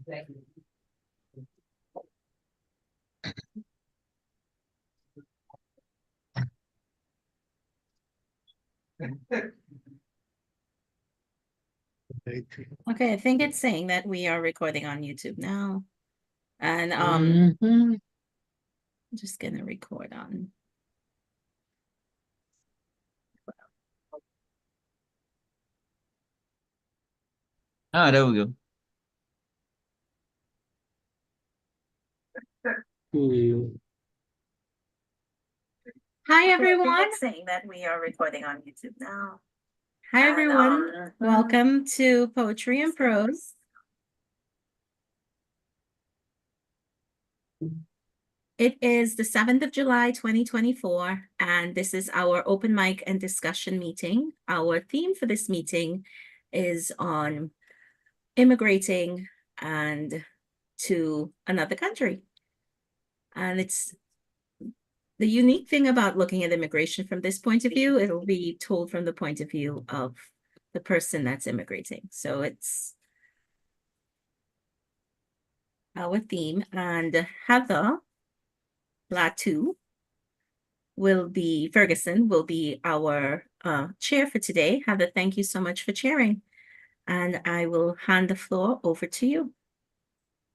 Okay, I think it's saying that we are recording on YouTube now. And Mhm. I'm just gonna record on. There we go. Hi everyone. It's saying that we are recording on YouTube now. Hi everyone. Welcome to Poetry and Prose. It is the 7th of July, 2024, and this is our open mic and discussion meeting. Our theme for this meeting is on immigrating and to another country. And it's the unique thing about looking at immigration from this point of view, it'll be told from the point of view of the person that's immigrating. So it's our theme, and Heather Latu Ferguson will be our chair for today. Heather, thank you so much for chairing. And I will hand the floor over to you.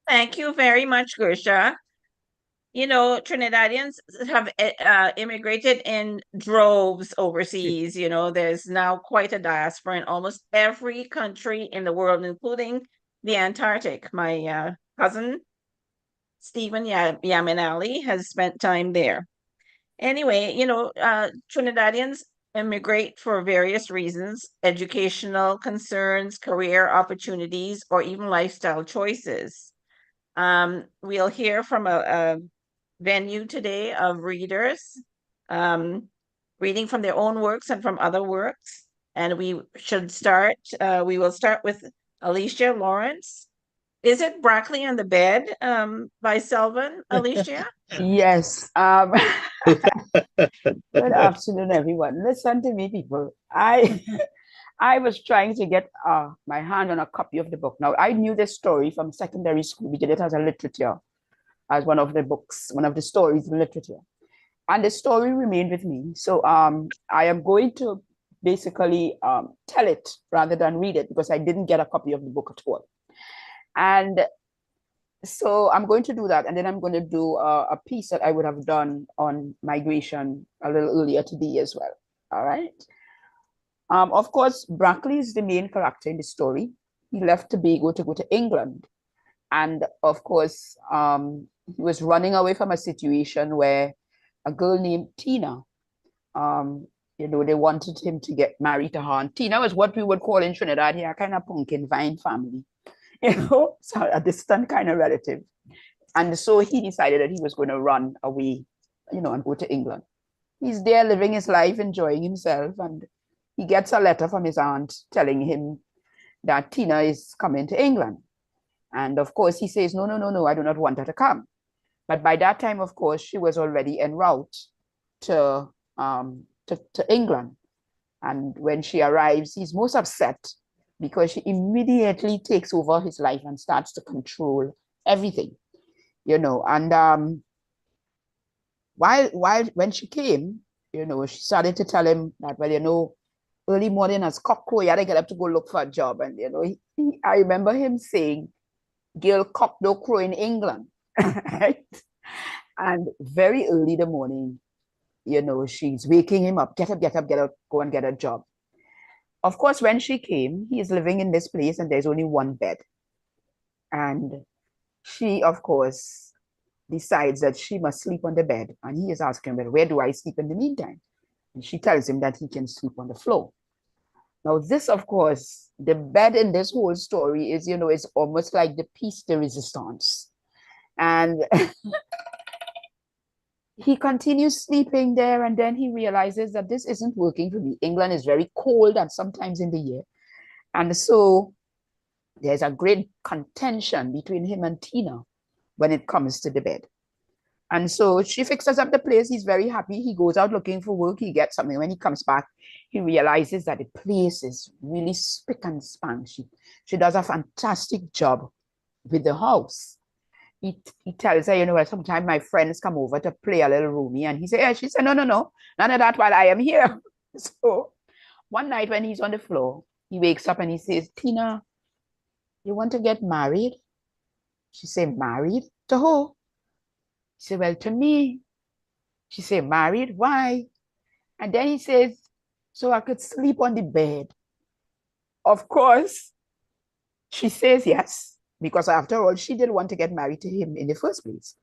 Thank you very much, Gersha. You know, Trinidadians have immigrated in droves overseas. You know, there's now quite a diaspora in almost every country in the world, including the Antarctic. My cousin, Stephen Yaminali, has spent time there. Anyway, you know, Trinidadians immigrate for various reasons: educational concerns, career opportunities, or even lifestyle choices. We'll hear from a venue today of readers reading from their own works and from other works. And we will start with Alicia Lawrence. Is it Broccoli on the Bed by Selvin, Alicia? Yes. Good afternoon, everyone. Listen to me, people. I was trying to get my hand on a copy of the book. Now, I knew this story from secondary school. We did it as a literature, as one of the books, one of the stories in literature. And the story remained with me. So I am going to basically tell it rather than read it, because I didn't get a copy of the book at all. And so I'm going to do that. And then I'm going to do a piece that I would have done on migration a little earlier today as well. All right. Of course, Broccoli is the main character in the story. He left Tobago to go to England. And of course, he was running away from a situation where a girl named Tina, you know, they wanted him to get married to her. And Tina was what we would call in Trinidad here, kind of pumpkin vine family, you know, so a distant kind of relative. And so he decided that he was going to run away, you know, and go to England. He's there living his life, enjoying himself. And he gets a letter from his aunt telling him that Tina is coming to England. And of course, he says, no, no, no, no, I do not want her to come. But by that time, of course, she was already en route to England. And when she arrives, he's most upset because she immediately takes over his life and starts to control everything, you know. And while when she came, you know, she started to tell him that, well, you know, early morning as cockcrow, you had to get up to go look for a job. And, you know, I remember him saying, girl, cock no crow in England. Right? And very early the morning, you know, she's waking him up, get up, get up, get up, go and get a job. Of course, when she came, he is living in this place and there's only one bed. And she, of course, decides that she must sleep on the bed. And he is asking, well, where do I sleep in the meantime? And she tells him that he can sleep on the floor. Now, this, of course, the bed in this whole story is, you know, it's almost like the piece de resistance. And he continues sleeping there, and then he realizes that this isn't working for me. England is very cold and sometimes in the year. And so there's a great contention between him and Tina when it comes to the bed. And so she fixes up the place. He's very happy. He goes out looking for work. He gets something. When he comes back, he realizes that the place is really spick and span. She does a fantastic job with the house. He tells her, well, sometimes my friends come over to play a little roomy, and he said, yeah. She said, no, none of that while I am here. So one night when he's on the floor, he wakes up and he says, Tina, you want to get married? She said, married? To who? He said, well, to me. She said, married? Why? And then he says, so I could sleep on the bed. Of course, she says yes, because after all, she didn't want to get married to him in the first place.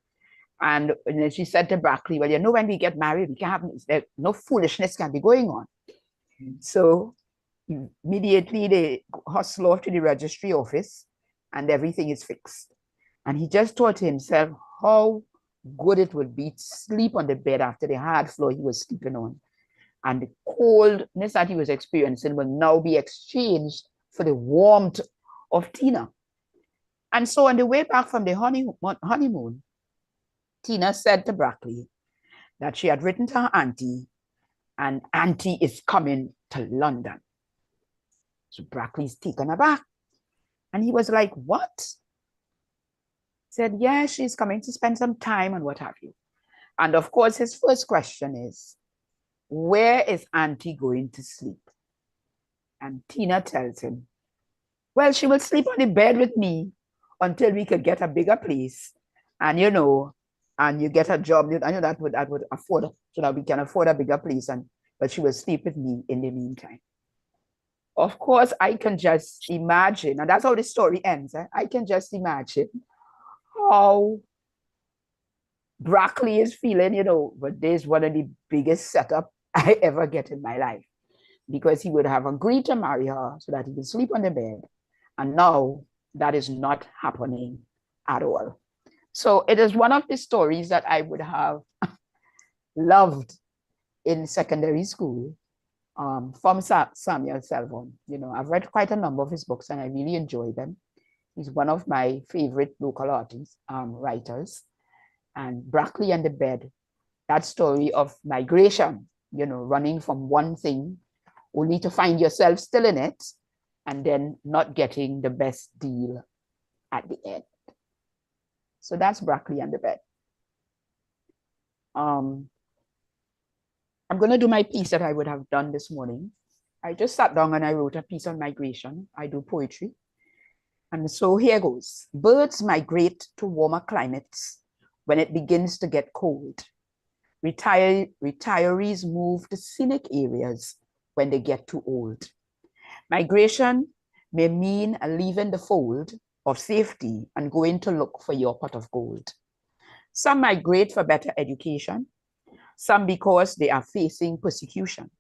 And then she said to Brackley, well, when we get married, we can't have, no foolishness can be going on. So immediately they hustle off to the registry office and everything is fixed. And he just thought to himself how good it would be to sleep on the bed after the hard floor he was sleeping on. And the coldness that he was experiencing will now be exchanged for the warmth of Tina. And so on the way back from the honeymoon, Tina said to Brackley that she had written to her auntie, and auntie is coming to London. So Brackley's taken aback. And he was like, what? Said, yeah, she's coming to spend some time and what have you. And of course, his first question is, where is auntie going to sleep? And Tina tells him, well, she will sleep on the bed with me until we could get a bigger place. And and you get a job, that would afford, so that we can afford a bigger place. But she will sleep with me in the meantime. Of course, I can just imagine, and that's how the story ends. I can just imagine how Brackley is feeling, but this is one of the biggest setup I ever get in my life, because he would have agreed to marry her so that he could sleep on the bed. And now that is not happening at all. So it is one of the stories that I would have loved in secondary school from Samuel Selvon. I've read quite a number of his books and I really enjoy them. He's one of my favorite local artists, writers. And Brackley and the Bed, that story of migration, running from one thing only to find yourself still in it and then not getting the best deal at the end. So that's Brackley and the Bed. I'm going to do my piece that I would have done this morning. I just sat down and I wrote a piece on migration. I do poetry. And so here goes. Birds migrate to warmer climates when it begins to get cold. Retirees move to scenic areas when they get too old. Migration may mean leaving the fold of safety and going to look for your pot of gold. Some migrate for better education, some because they are facing persecution.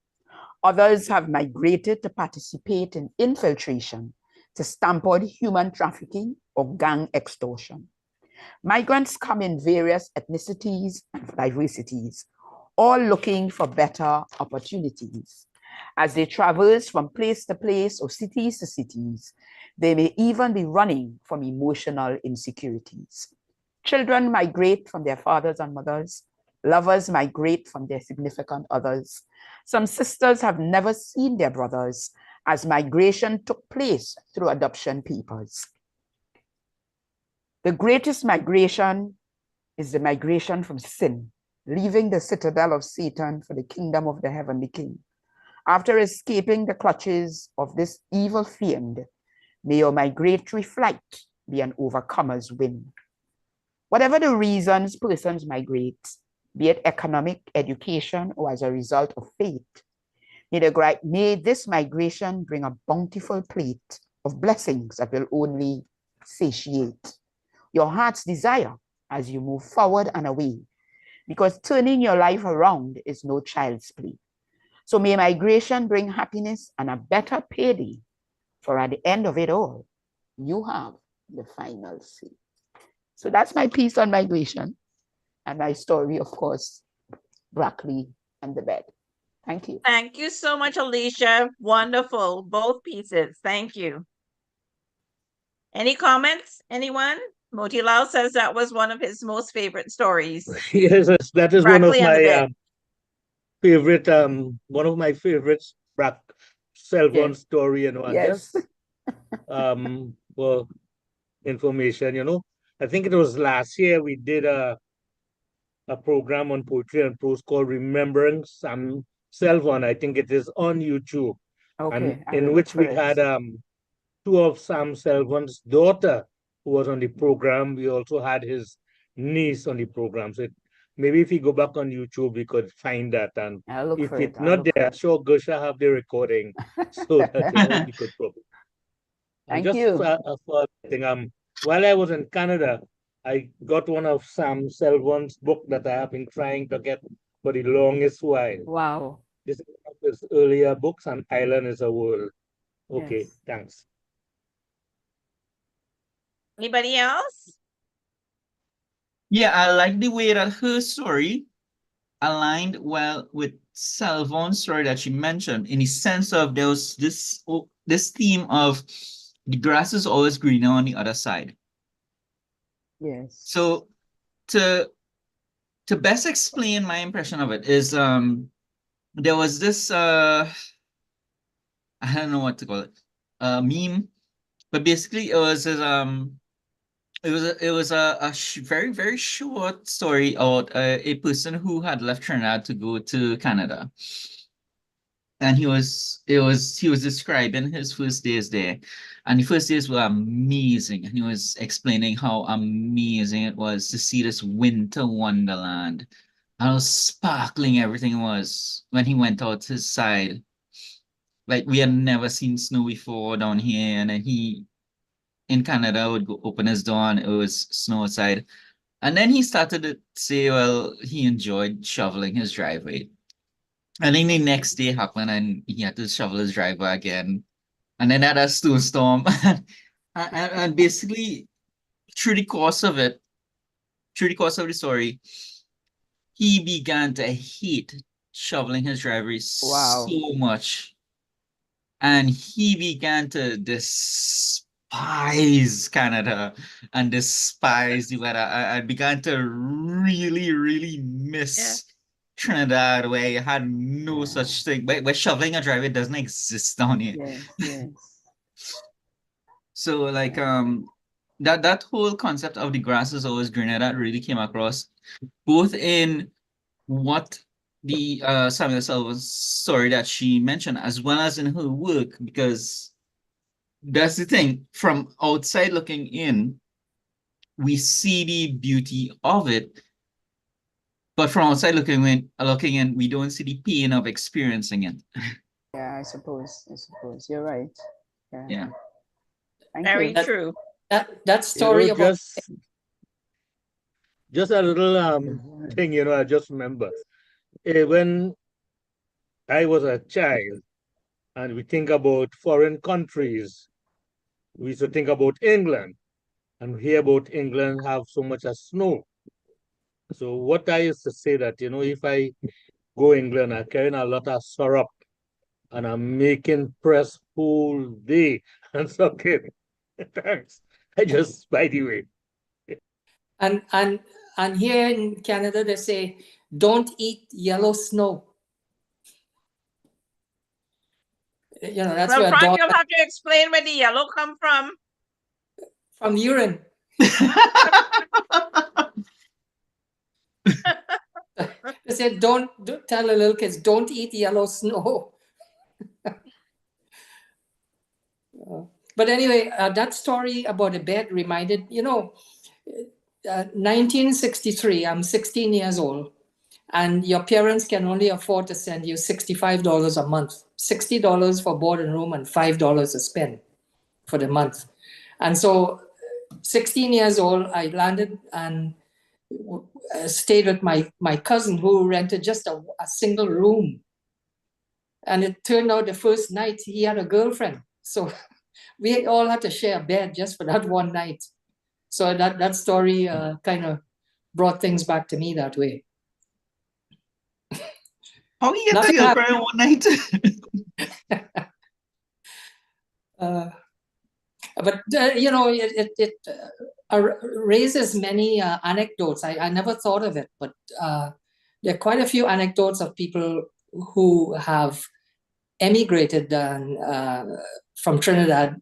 Others have migrated to participate in infiltration, to stamp out human trafficking or gang extortion. Migrants come in various ethnicities and diversities, all looking for better opportunities. As they traverse from place to place or cities to cities, they may even be running from emotional insecurities. Children migrate from their fathers and mothers. Lovers migrate from their significant others. Some sisters have never seen their brothers as migration took place through adoption papers. The greatest migration is the migration from sin, leaving the citadel of Satan for the kingdom of the heavenly King. After escaping the clutches of this evil fiend, may your migratory flight be an overcomer's win. Whatever the reasons persons migrate, be it economic, education, or as a result of faith, may this migration bring a bountiful plate of blessings that will only satiate your heart's desire as you move forward and away, because turning your life around is no child's play. So may migration bring happiness and a better payday, for at the end of it all, you have the final say. So that's my piece on migration and my story, of course, Brackley and the Bed. Thank you. Thank you so much, Alicia. Wonderful, both pieces. Thank you. Any comments? Anyone? Motilal says that was one of his most favorite stories. Yes, that is one of Brackley and the my Bed. favorite, one of my favorites, cell phone Yes. story, and all. Yes. Just, well, information, you know. I think it was last year we did a program on poetry and prose called Remembering Sam Selvon. I think it is on YouTube, and Okay, I will in look which for we it. had two of Sam Selvon's daughter who was on the program. We also had his niece on the program. So maybe if you go back on YouTube, we could find that. And I'll look if for it. it's I'll not look for there, I'm it. sure Gosha have the recording so that you know we could probably. And Thank just you. for thing, while I was in Canada, I got one of Sam Selvon's book that I have been trying to get for the longest while. Wow. This is one of his earlier books, and Island is a World. Okay, Yes. thanks. Anybody else? Yeah, I like the way that her story aligned well with Salvon's story that she mentioned, in the sense of there was this theme of the grass is always greener on the other side. Yes. So to best explain my impression of it is there was this I don't know what to call it, meme, but basically it was a very very short story about a person who had left Trinidad to go to Canada, and he was describing his first days there, and the first days were amazing, and he was explaining how amazing it was to see this winter wonderland, how sparkling everything was when he went out his side. Like, we had never seen snow before down here, and then he in Canada would go open his door and it was snow outside. And then he started to say, well, he enjoyed shoveling his driveway. And then the next day happened and he had to shovel his driveway again. And then had a snowstorm. And basically, through the course of it, through the course of the story, he began to hate shoveling his driveway Wow. so much. And he began to despise Canada and despise the weather. I began to really, really miss Trinidad, where you had no such thing. Where shoveling a driveway doesn't exist down here. Yes, yes. So like that whole concept of the grass is always greener, that really came across both in what the Samuel Silva's story that she mentioned, as well as in her work, because that's the thing. From outside looking in, we see the beauty of it, but from outside looking in, we don't see the pain of experiencing it. Yeah, I suppose. You're right. Yeah. Yeah. Thank Very you. true. That story You know, about just a little thing, you know, I just remember. When I was a child and we think about foreign countries, we used to think about England and we hear about England have so much of snow. So what I used to say that, you know, if I go England, I'm carrying a lot of syrup and I'm making press whole day and sucking. Thanks. I just, by the way. and here in Canada they say don't eat yellow snow. You know, that's Well, where Frank, you'll have to explain where the yellow come from. from urine. They said don't tell the little kids don't eat yellow snow. But anyway, that story about the bed reminded, 1963, I'm 16 years old, and your parents can only afford to send you $65 a month, $60 for board and room and $5 to spend for the month. And so 16 years old, I landed and stayed with my cousin who rented just a single room. And it turned out the first night he had a girlfriend. So we all had to share a bed just for that one night. So that story kind of brought things back to me that way. How you get to your girlfriend one night? But it raises many anecdotes. I never thought of it, but there are quite a few anecdotes of people who have emigrated from Trinidad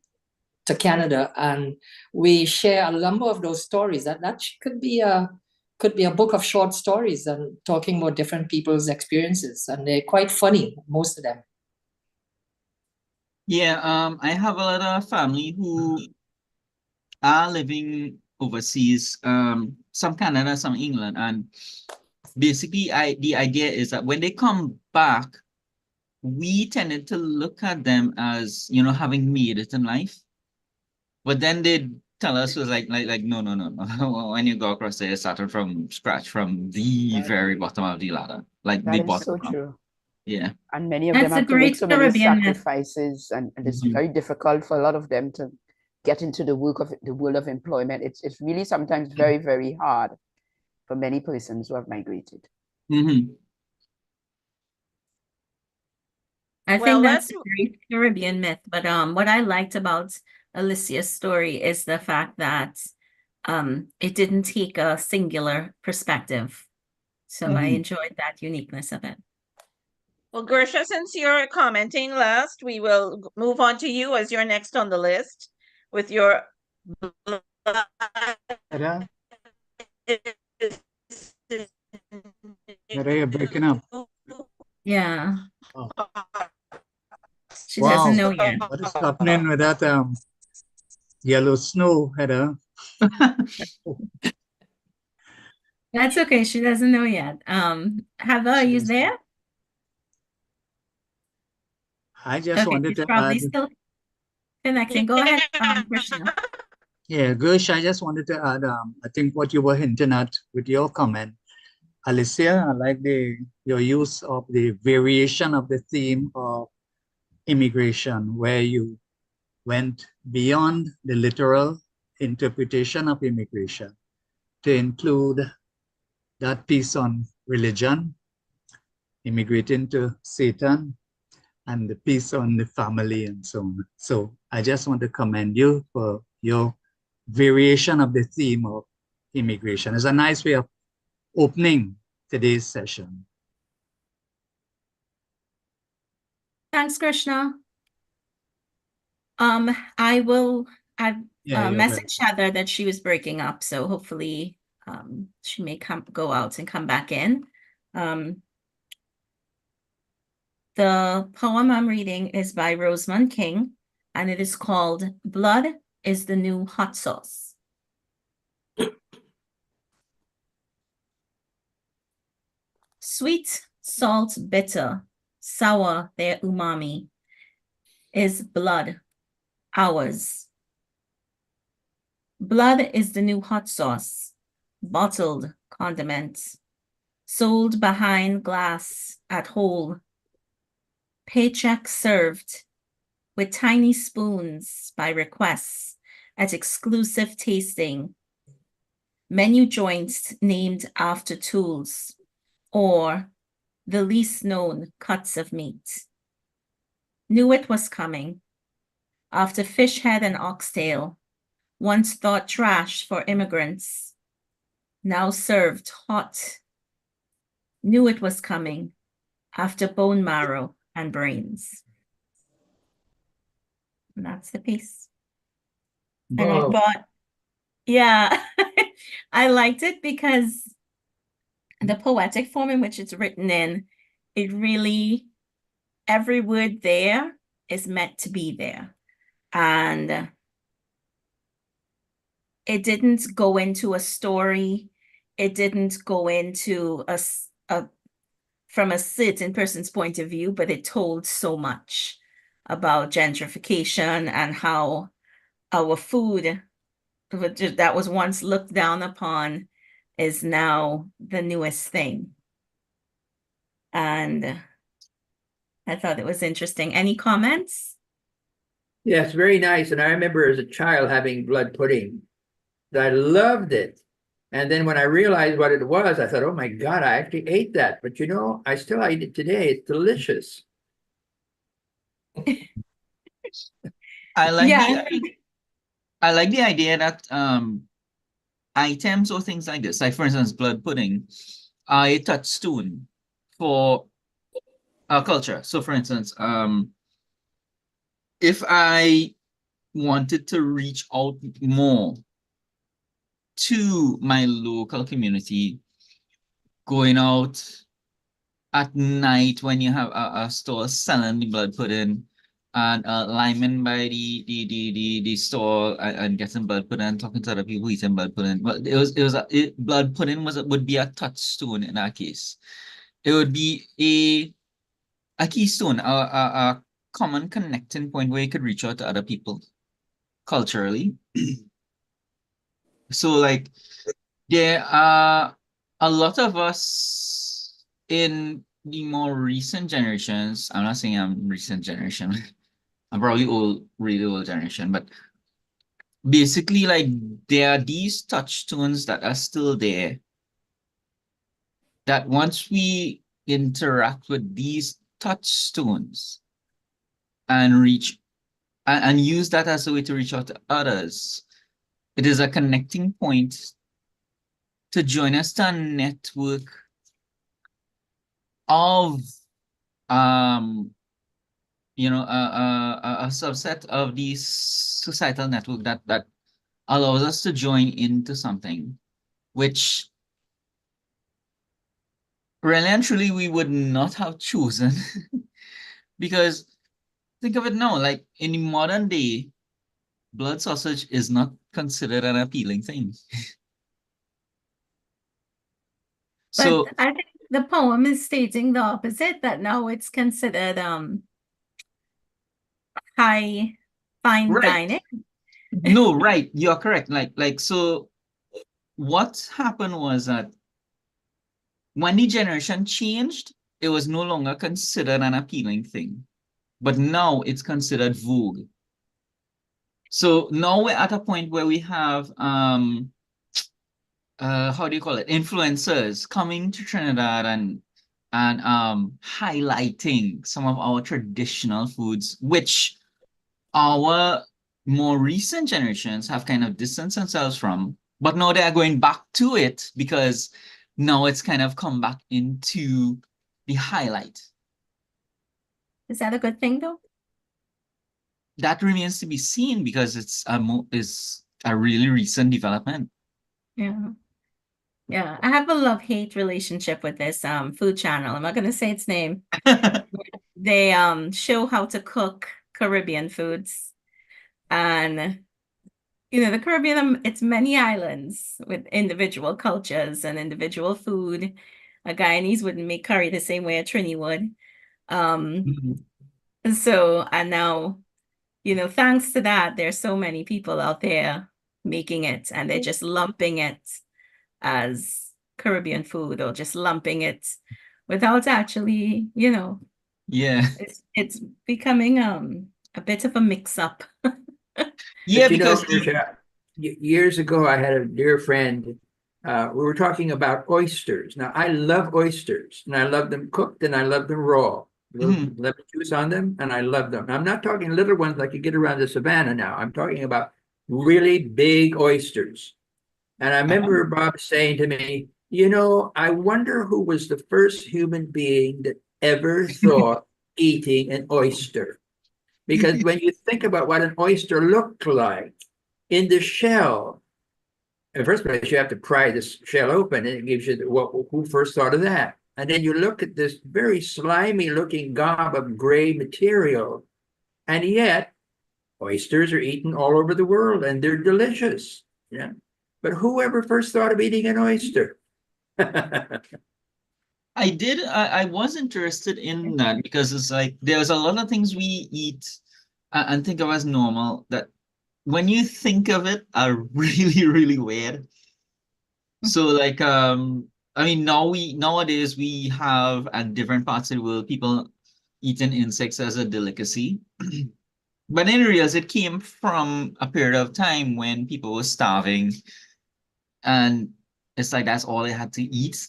to Canada, and we share a number of those stories. That could be a book of short stories and talking about different people's experiences, and they're quite funny, most of them. Yeah, I have a lot of family who are living overseas, some Canada, some England, and basically the idea is that when they come back, we tended to look at them as, you know, having made it in life. But then they tell us was like no. When you go across there, starting from scratch, from the very bottom of the ladder, like the That is so bottom. true. Yeah. And many of them That's a have to make great so many Caribbean myth. sacrifices, and it's Mhm. very difficult for a lot of them to get into the world of employment. It's really sometimes very, very hard for many persons who have migrated. Mm-hmm. I Well, think that's let's a great Caribbean myth. But what I liked about Alicia's story is the fact that it didn't take a singular perspective. So I Mhm. enjoyed that uniqueness of it. Well, Gersha, since you're commenting last, we will move on to you as you're next on the list with your Ada, Ada, you're breaking up. Yeah, Oh, she wow. doesn't know yet. What is happening with that yellow snow, Ada? That's okay. She doesn't know yet. Heather, are you there? I just Okay, wanted she's to probably add, still connecting. Go ahead, Krishna. yeah, Gersh, I just wanted to add, I think what you were hinting at with your comment, Alicia, I like your use of the variation of the theme of immigration, where you went beyond the literal interpretation of immigration to include that piece on religion, immigrating to Satan, and the piece on the family and so on. So I just want to commend you for your variation of the theme of immigration. It's a nice way of opening today's session. Thanks, Krishna. I Yeah, you're messaged Heather that she was breaking up, so hopefully she may go out and come back in. The poem I'm reading is by Rosamund King, and it is called Blood is the New Hot Sauce. Sweet, salt, bitter, sour, their umami is blood, ours. Blood is the new hot sauce, bottled condiments, sold behind glass at whole, paycheck served with tiny spoons by request at exclusive tasting, menu joints named after tools, or the least known cuts of meat. Knew it was coming. After fish head and oxtail, once thought trash for immigrants, now served hot. Knew it was coming after bone marrow and brains. And that's the piece. And I Wow. thought, yeah, I liked it because the poetic form in which it's written in, it really, every word there is meant to be there. And it didn't go into a story. It didn't go into from a certain person's point of view, but it told so much about gentrification and how our food that was once looked down upon is now the newest thing. And I thought it was interesting. Any comments? Yes, very nice. And I remember as a child having blood pudding. I loved it. And then when I realized what it was, I thought, oh my God, I actually ate that. But you know, I still eat it today. It's delicious. I like Yeah, I like the idea that items or things like this, like for instance, blood pudding, are a touchstone for our culture. So for instance, if I wanted to reach out more to my local community, going out at night when you have a store selling the blood pudding, and linemen by the store, and getting blood pudding and talking to other people eating blood pudding. But blood pudding would be a touchstone in our case. It would be a keystone, a common connecting point where you could reach out to other people culturally. So like there are a lot of us in the more recent generations. I'm not saying I'm recent generation. I'm probably old, really old generation, but basically like there are these touchstones that are still there, that once we interact with these touchstones and reach and use that as a way to reach out to others, it is a connecting point to join us to a network of a subset of these societal network that allows us to join into something which really and truly we would not have chosen. Because think of it now, like in the modern day, blood sausage is not considered an appealing thing. But So I think the poem is stating the opposite, that now it's considered fine right. dining. No, right, you're correct. Like so what happened was that when the generation changed, it was no longer considered an appealing thing. But now it's considered vogue. So now we're at a point where we have how do you call it, influencers coming to Trinidad and highlighting some of our traditional foods, which our more recent generations have kind of distanced themselves from, but now they are going back to it because now it's kind of come back into the highlight. Is that a good thing though? That remains to be seen because it's a really recent development. Yeah. Yeah, I have a love-hate relationship with this food channel. I'm not gonna say its name. They show how to cook Caribbean foods. And the Caribbean, it's many islands with individual cultures and individual food. A Guyanese wouldn't make curry the same way a Trini would. So, and now, thanks to that, there's so many people out there making it, and they're just lumping it as Caribbean food, or just lumping it without actually, Yeah. it's becoming a bit of a mix-up. Yeah, But you know, because Trisha, years ago, I had a dear friend. We were talking about oysters. Now, I love oysters, and I love them cooked, and I love them raw. Little lemon juice on them, and I love them. I'm not talking little ones like you get around the savannah now. I'm talking about really big oysters. And I remember Bob saying to me, I wonder who was the first human being that ever thought eating an oyster. Because when you think about what an oyster looked like in the shell, in the first place, you have to pry this shell open, and it gives you who first thought of that. And then you look at this very slimy looking gob of gray material, and yet oysters are eaten all over the world, and they're delicious. Yeah. But whoever first thought of eating an oyster? I did. I was interested in that because it's like there's a lot of things we eat and think of as normal that when you think of it are really, really weird. So like I mean nowadays we have at different parts of the world people eating insects as a delicacy. But in reals it came from a period of time when people were starving and it's like that's all they had to eat.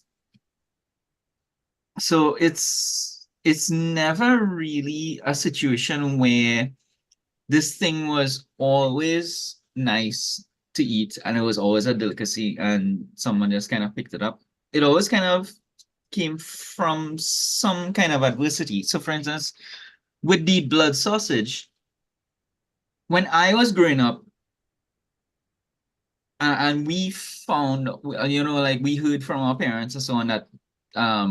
So it's never really a situation where this thing was always nice to eat and it was always a delicacy and someone just kind of picked it up. It always kind of came from some kind of adversity. So for instance, with the blood sausage, when I was growing up, and we found, like we heard from our parents and so on that our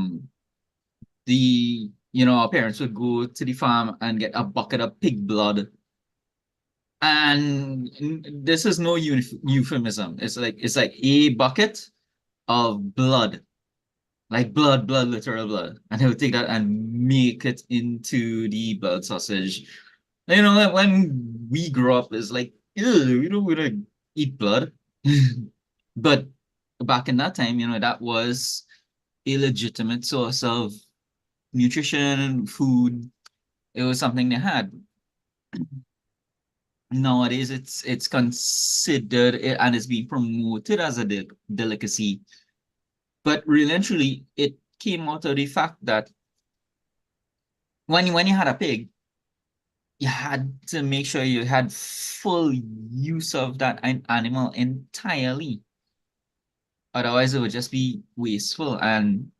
parents would go to the farm and get a bucket of pig blood. And this is no euphemism. It's like a bucket of blood, like blood, literal blood. And they would take that and make it into the blood sausage. Like when we grew up, it's like, ew, we don't want to eat blood. But back in that time, that was a legitimate source of nutrition, food. It was something they had. Nowadays, it's considered and it's being promoted as a delicacy. But really and truly, it came out of the fact that when you had a pig, you had to make sure you had full use of that animal entirely. Otherwise, it would just be wasteful. And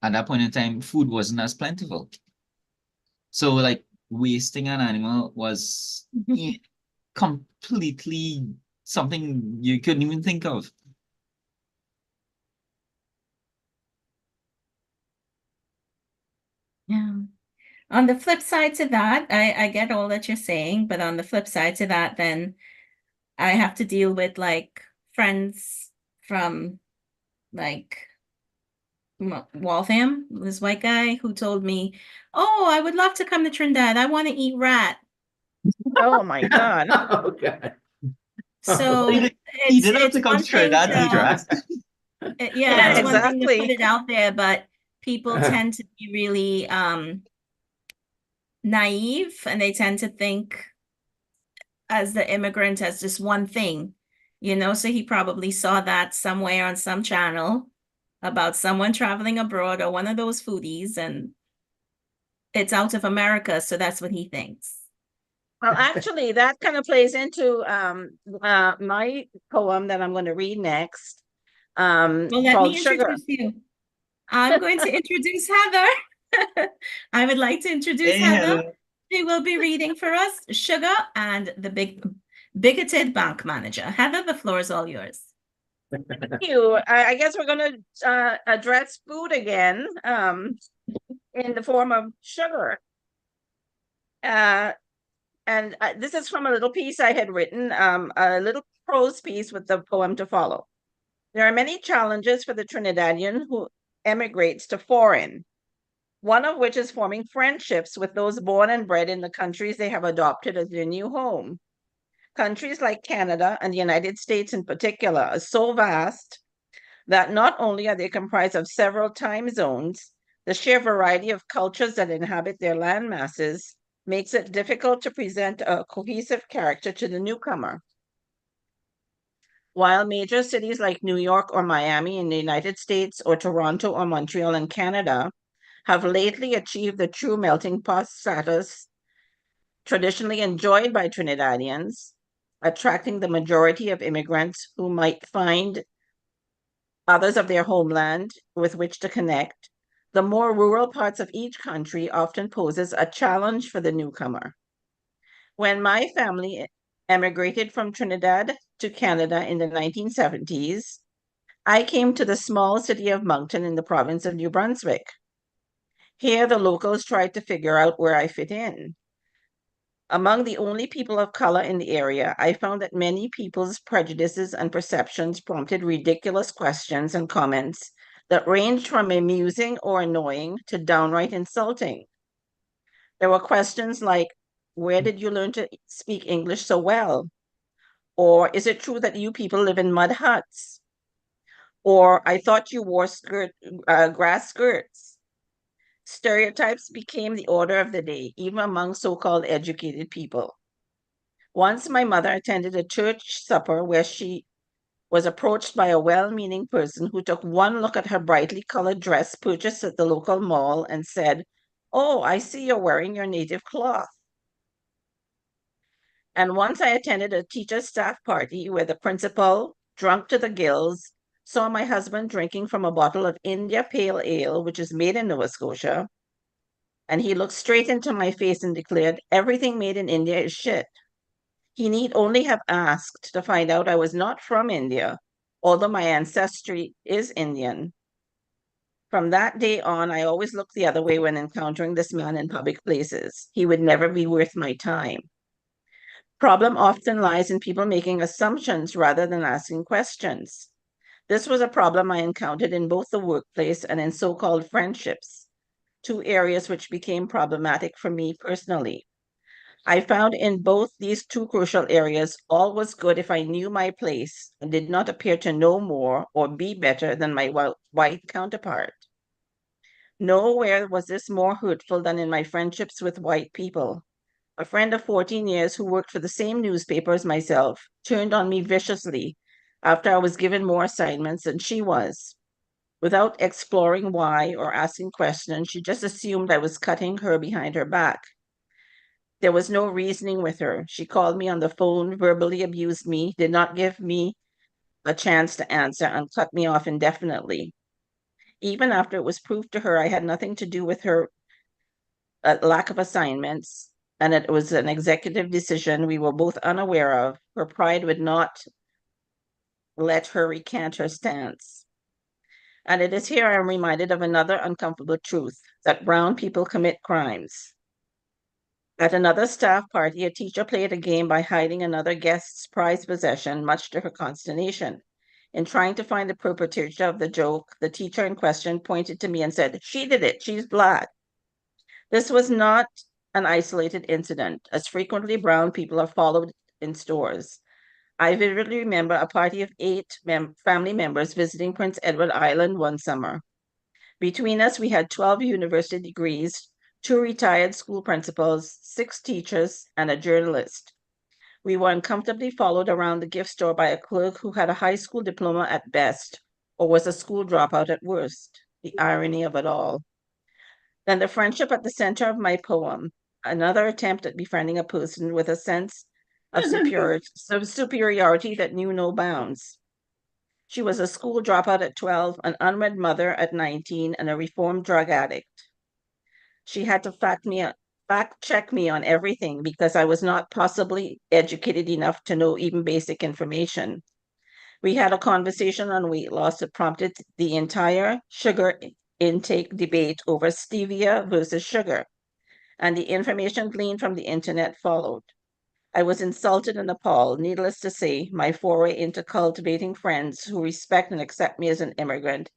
at that point in time, food wasn't as plentiful. So, like, wasting an animal was completely something you couldn't even think of. Yeah. On the flip side to that, I get all that you're saying, but on the flip side to that, then I have to deal with like friends from like Waltham, this white guy who told me, "Oh, I would love to come to Trinidad. I want to eat rat." Oh my God. Oh, God. So He didn't have it's to come one to thing Trinidad, to, right? yeah, it's one thing to put Exactly. it out there, but people tend to be really naive, and they tend to think as the immigrant as just one thing, so he probably saw that somewhere on some channel about someone traveling abroad or one of those foodies, and it's out of America, so that's what he thinks. Well, actually, that kind of plays into my poem that I'm going to read next, Well, let called me Sugar. introduce you. I'm going to introduce Heather. I would like to introduce Hey, Heather. Heather. She will be reading for us Sugar and the Bigoted Bank Manager. Heather, the floor is all yours. Thank you. I guess we're going to address food again, in the form of sugar. And this is from a little piece I had written, a little prose piece with the poem to follow. There are many challenges for the Trinidadian who emigrates to foreign, one of which is forming friendships with those born and bred in the countries they have adopted as their new home. Countries like Canada and the United States in particular are so vast that not only are they comprised of several time zones, the sheer variety of cultures that inhabit their land masses makes it difficult to present a cohesive character to the newcomer. While major cities like New York or Miami in the United States or Toronto or Montreal in Canada have lately achieved the true melting pot status traditionally enjoyed by Trinidadians, attracting the majority of immigrants who might find others of their homeland with which to connect, the more rural parts of each country often poses a challenge for the newcomer. When my family emigrated from Trinidad to Canada in the 1970s, I came to the small city of Moncton in the province of New Brunswick. Here, the locals tried to figure out where I fit in. Among the only people of color in the area, I found that many people's prejudices and perceptions prompted ridiculous questions and comments that ranged from amusing or annoying to downright insulting. There were questions like, where did you learn to speak English so well? Or is it true that you people live in mud huts? Or I thought you wore grass skirts. Stereotypes became the order of the day, even among so-called educated people. Once my mother attended a church supper where she was approached by a well-meaning person who took one look at her brightly colored dress purchased at the local mall and said, "Oh, I see you're wearing your native cloth." And once I attended a teacher staff party where the principal, drunk to the gills, saw my husband drinking from a bottle of India Pale Ale, which is made in Nova Scotia. And he looked straight into my face and declared, "Everything made in India is shit." He need only have asked to find out I was not from India, although my ancestry is Indian. From that day on, I always looked the other way when encountering this man in public places. He would never be worth my time. Problem often lies in people making assumptions rather than asking questions. This was a problem I encountered in both the workplace and in so-called friendships, two areas which became problematic for me personally. I found in both these two crucial areas all was good if I knew my place and did not appear to know more or be better than my white counterpart. Nowhere was this more hurtful than in my friendships with white people. A friend of 14 years who worked for the same newspaper as myself turned on me viciously after I was given more assignments than she was. Without exploring why or asking questions, she just assumed I was cutting her behind her back. There was no reasoning with her. She called me on the phone, verbally abused me, did not give me a chance to answer, and cut me off indefinitely. Even after it was proved to her I had nothing to do with her lack of assignments and it was an executive decision we were both unaware of, her pride would not let her recant her stance. And it is here I am reminded of another uncomfortable truth, that brown people commit crimes. At another staff party, a teacher played a game by hiding another guest's prized possession, much to her consternation. In trying to find the perpetrator of the joke, the teacher in question pointed to me and said, "She did it, she's Black." This was not an isolated incident, as frequently brown people are followed in stores. I vividly remember a party of 8 family members visiting Prince Edward Island one summer. Between us, we had 12 university degrees, 2 retired school principals, 6 teachers, and a journalist. We were uncomfortably followed around the gift store by a clerk who had a high school diploma at best, or was a school dropout at worst. The irony of it all. Then the friendship at the center of my poem, another attempt at befriending a person with a sense of superiority that knew no bounds. She was a school dropout at 12, an unwed mother at 19, and a reformed drug addict. She had to fact check me on everything because I was not possibly educated enough to know even basic information. We had a conversation on weight loss that prompted the entire sugar intake debate over stevia versus sugar, and the information gleaned from the internet followed. I was insulted and appalled. Needless to say, my foray into cultivating friends who respect and accept me as an immigrant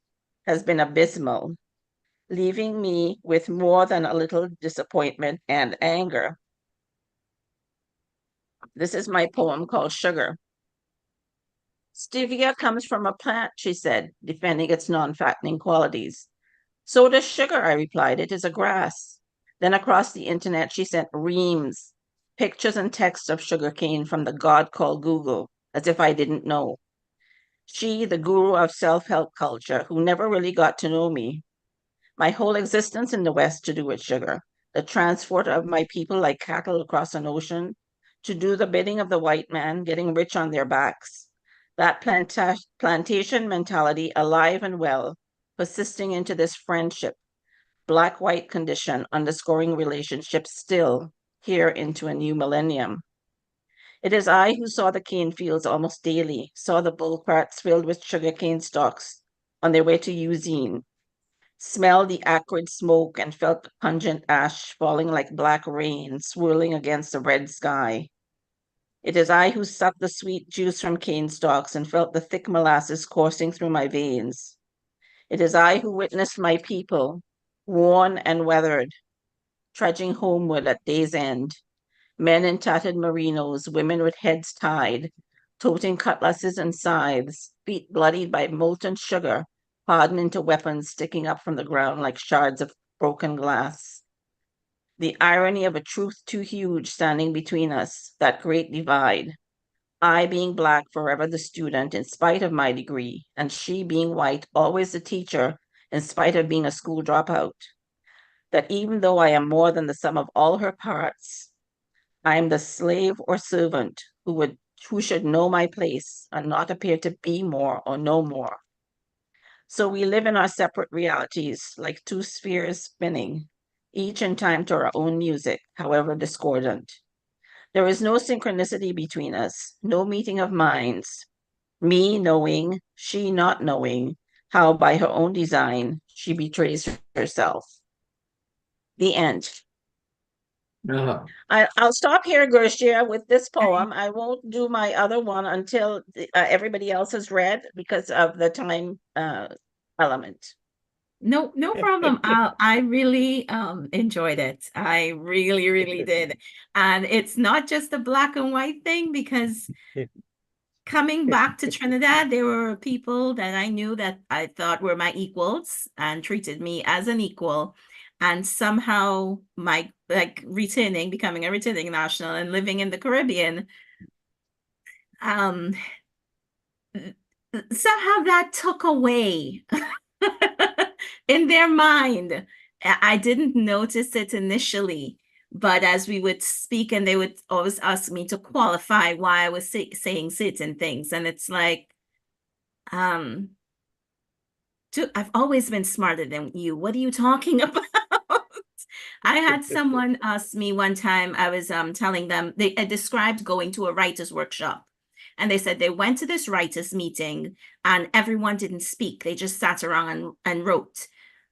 has been abysmal, leaving me with more than a little disappointment and anger. This is my poem called Sugar. Stevia comes from a plant, she said, defending its non-fattening qualities. So does sugar, I replied. It is a grass. Then across the internet, she sent reams, pictures and texts of sugarcane from the god called Google, as if I didn't know. She, the guru of self-help culture, who never really got to know me. My whole existence in the West to do with sugar, the transport of my people like cattle across an ocean, to do the bidding of the white man, getting rich on their backs. That plantation mentality, alive and well, persisting into this friendship, Black-white condition, underscoring relationships still here into a new millennium. It is I who saw the cane fields almost daily, saw the bull carts filled with sugarcane stalks on their way to Eugene, smelled the acrid smoke and felt the pungent ash falling like black rain swirling against the red sky. It is I who sucked the sweet juice from cane stalks and felt the thick molasses coursing through my veins. It is I who witnessed my people, worn and weathered, trudging homeward at day's end, men in tattered merinos, women with heads tied, toting cutlasses and scythes, feet bloodied by molten sugar, hardened into weapons sticking up from the ground like shards of broken glass. The irony of a truth too huge standing between us, that great divide. I being Black, forever the student, in spite of my degree, and she being white, always the teacher, in spite of being a school dropout. That even though I am more than the sum of all her parts, I am the slave or servant who should know my place and not appear to be more or know more. So we live in our separate realities, like two spheres spinning, each in time to our own music, however discordant. There is no synchronicity between us, no meeting of minds. Me knowing, she not knowing how by her own design she betrays herself. The end. No. I'll stop here, Gershia, with this poem. I won't do my other one until everybody else has read because of the time element. No problem. I really enjoyed it. I really, really did. And it's not just a black and white thing, because coming back to Trinidad, there were people that I knew that I thought were my equals and treated me as an equal. And somehow becoming a returning national and living in the Caribbean, um, somehow that took away in their mind. I didn't notice it initially, but as we would speak, and they would always ask me to qualify why I was saying certain things, and it's like, I've always been smarter than you. What are you talking about? I had someone ask me one time. I was telling them, they described going to a writer's workshop. And they said they went to this writers' meeting and everyone didn't speak. They just sat around and wrote.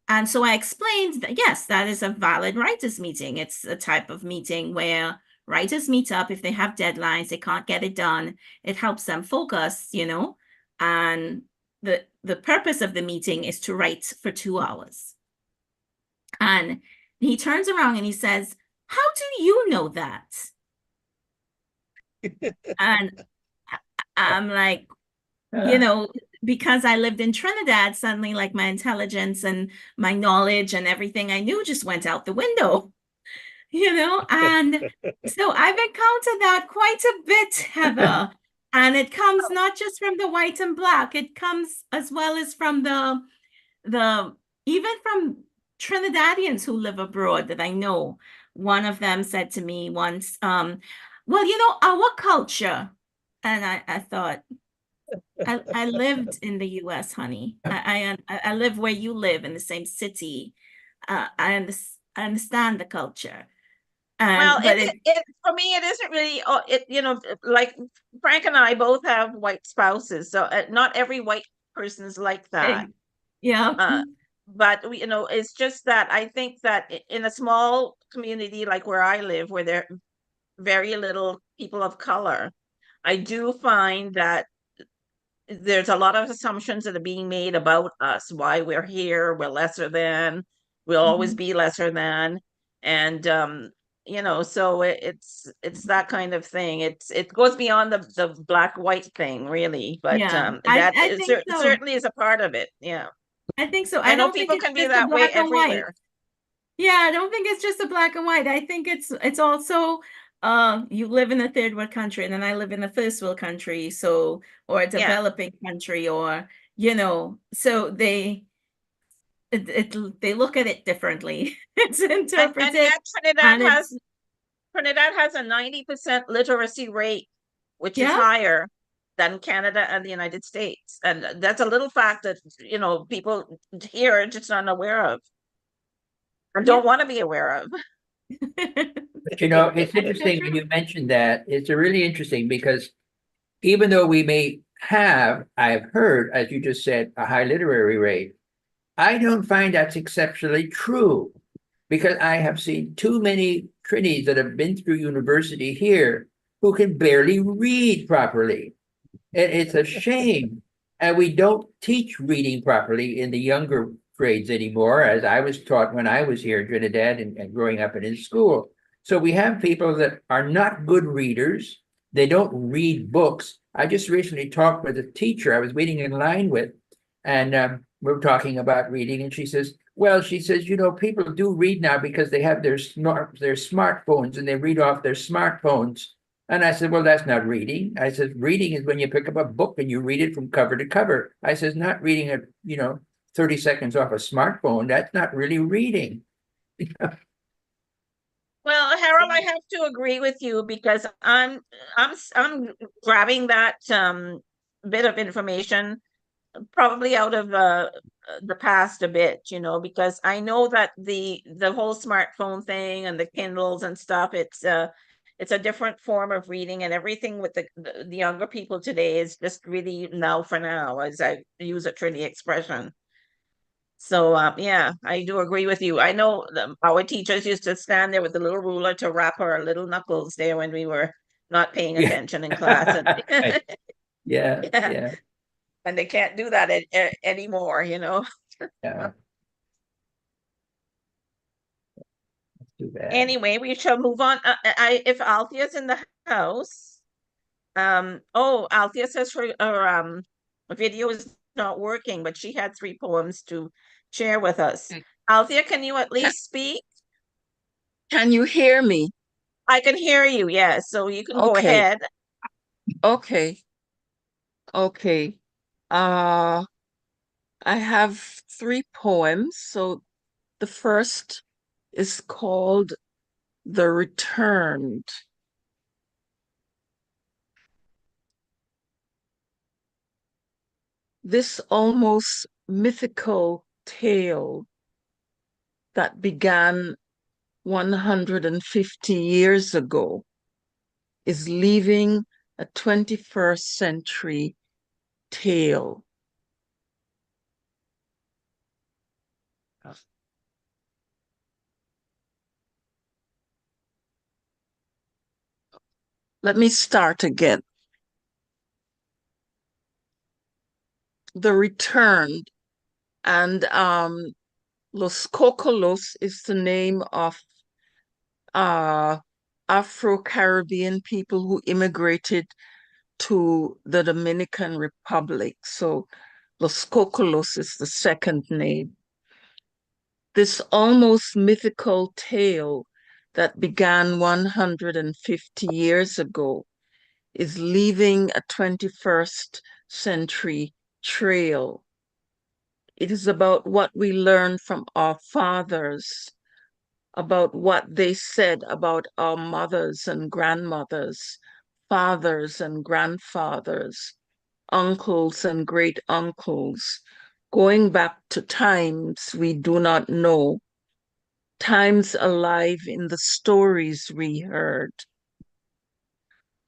And so I explained that, yes, that is a valid writers' meeting. It's a type of meeting where writers meet up. If they have deadlines, they can't get it done. It helps them focus, and the purpose of the meeting is to write for 2 hours. And he turns around and he says, "How do you know that?" And I'm like, because I lived in Trinidad, suddenly like my intelligence and my knowledge and everything I knew just went out the window, and so I've encountered that quite a bit, Heather. And it comes not just from the white and black, it comes as well as from even from Trinidadians who live abroad that I know. One of them said to me once, well, our culture. And I thought, I lived in the US, honey. I live where you live in the same city. I understand the culture. Well, But for me, it isn't really, like Frank and I both have white spouses, so not every white person is like that. Yeah. But it's just that I think that in a small community like where I live, where there are very little people of color, I do find that there's a lot of assumptions that are being made about us, why we're here, we're lesser than, we'll always be lesser than. And so it's that kind of thing. It goes beyond the black white thing, really, but Yeah, that I think so. certainly is a part of it. Yeah, I think so. I know don't think people it's can be just a that way black and white. everywhere. Yeah, I don't think it's just a black and white. I think it's also you live in a third world country and then I live in a first world country, or a developing country, or so they look at it differently. It's interpreted, and yet and Trinidad has a 90% literacy rate, which is yeah. higher than Canada and the United States. And that's a little fact that, people here are just not aware of and don't want to be aware of. But it's interesting when you mentioned that. It's really interesting because even though we may have, I've heard, as you just said, a high literary rate, I don't find that's exceptionally true because I have seen too many Trinis that have been through university here who can barely read properly. And it's a shame. And we don't teach reading properly in the younger grades anymore, as I was taught when I was here in Trinidad and growing up in his school. So we have people that are not good readers. They don't read books. I just recently talked with a teacher I was waiting in line with, and we were talking about reading, and she says, people do read now because they have their smartphones and they read off their smartphones. And I said, well, that's not reading. I said, reading is when you pick up a book and you read it from cover to cover. I says, not reading it, 30 seconds off a smartphone. That's not really reading. Well, Harold, I have to agree with you because I'm grabbing that bit of information probably out of the past a bit, because I know that the whole smartphone thing and the Kindles and stuff, it's it's a different form of reading, and everything with the younger people today is just really now for now, as I use a trendy expression. So yeah, I do agree with you. I know our teachers used to stand there with the little ruler to rap our little knuckles there when we were not paying Yeah. attention in class. And Right. Yeah, yeah, yeah, and they can't do that anymore, you know. yeah. That's too bad. Anyway, we shall move on. If Althea's in the house, Althea says her video is not working, but she had 3 poems to share with us. Althea, can you at least speak? Can you hear me? I can hear you, yes. So you can go Okay. ahead. Okay. Okay. I have 3 poems. So the first is called The Returned. This almost mythical tale that began 150 years ago is leaving a 21st century tale. Let me start again. The Returned, and Los Cocolos is the name of Afro-Caribbean people who immigrated to the Dominican Republic. So Los Cocolos is the second name. This almost mythical tale that began 150 years ago is leaving a 21st century trail. It is about what we learned from our fathers, about what they said about our mothers and grandmothers, fathers and grandfathers, uncles and great uncles, going back to times we do not know, times alive in the stories we heard.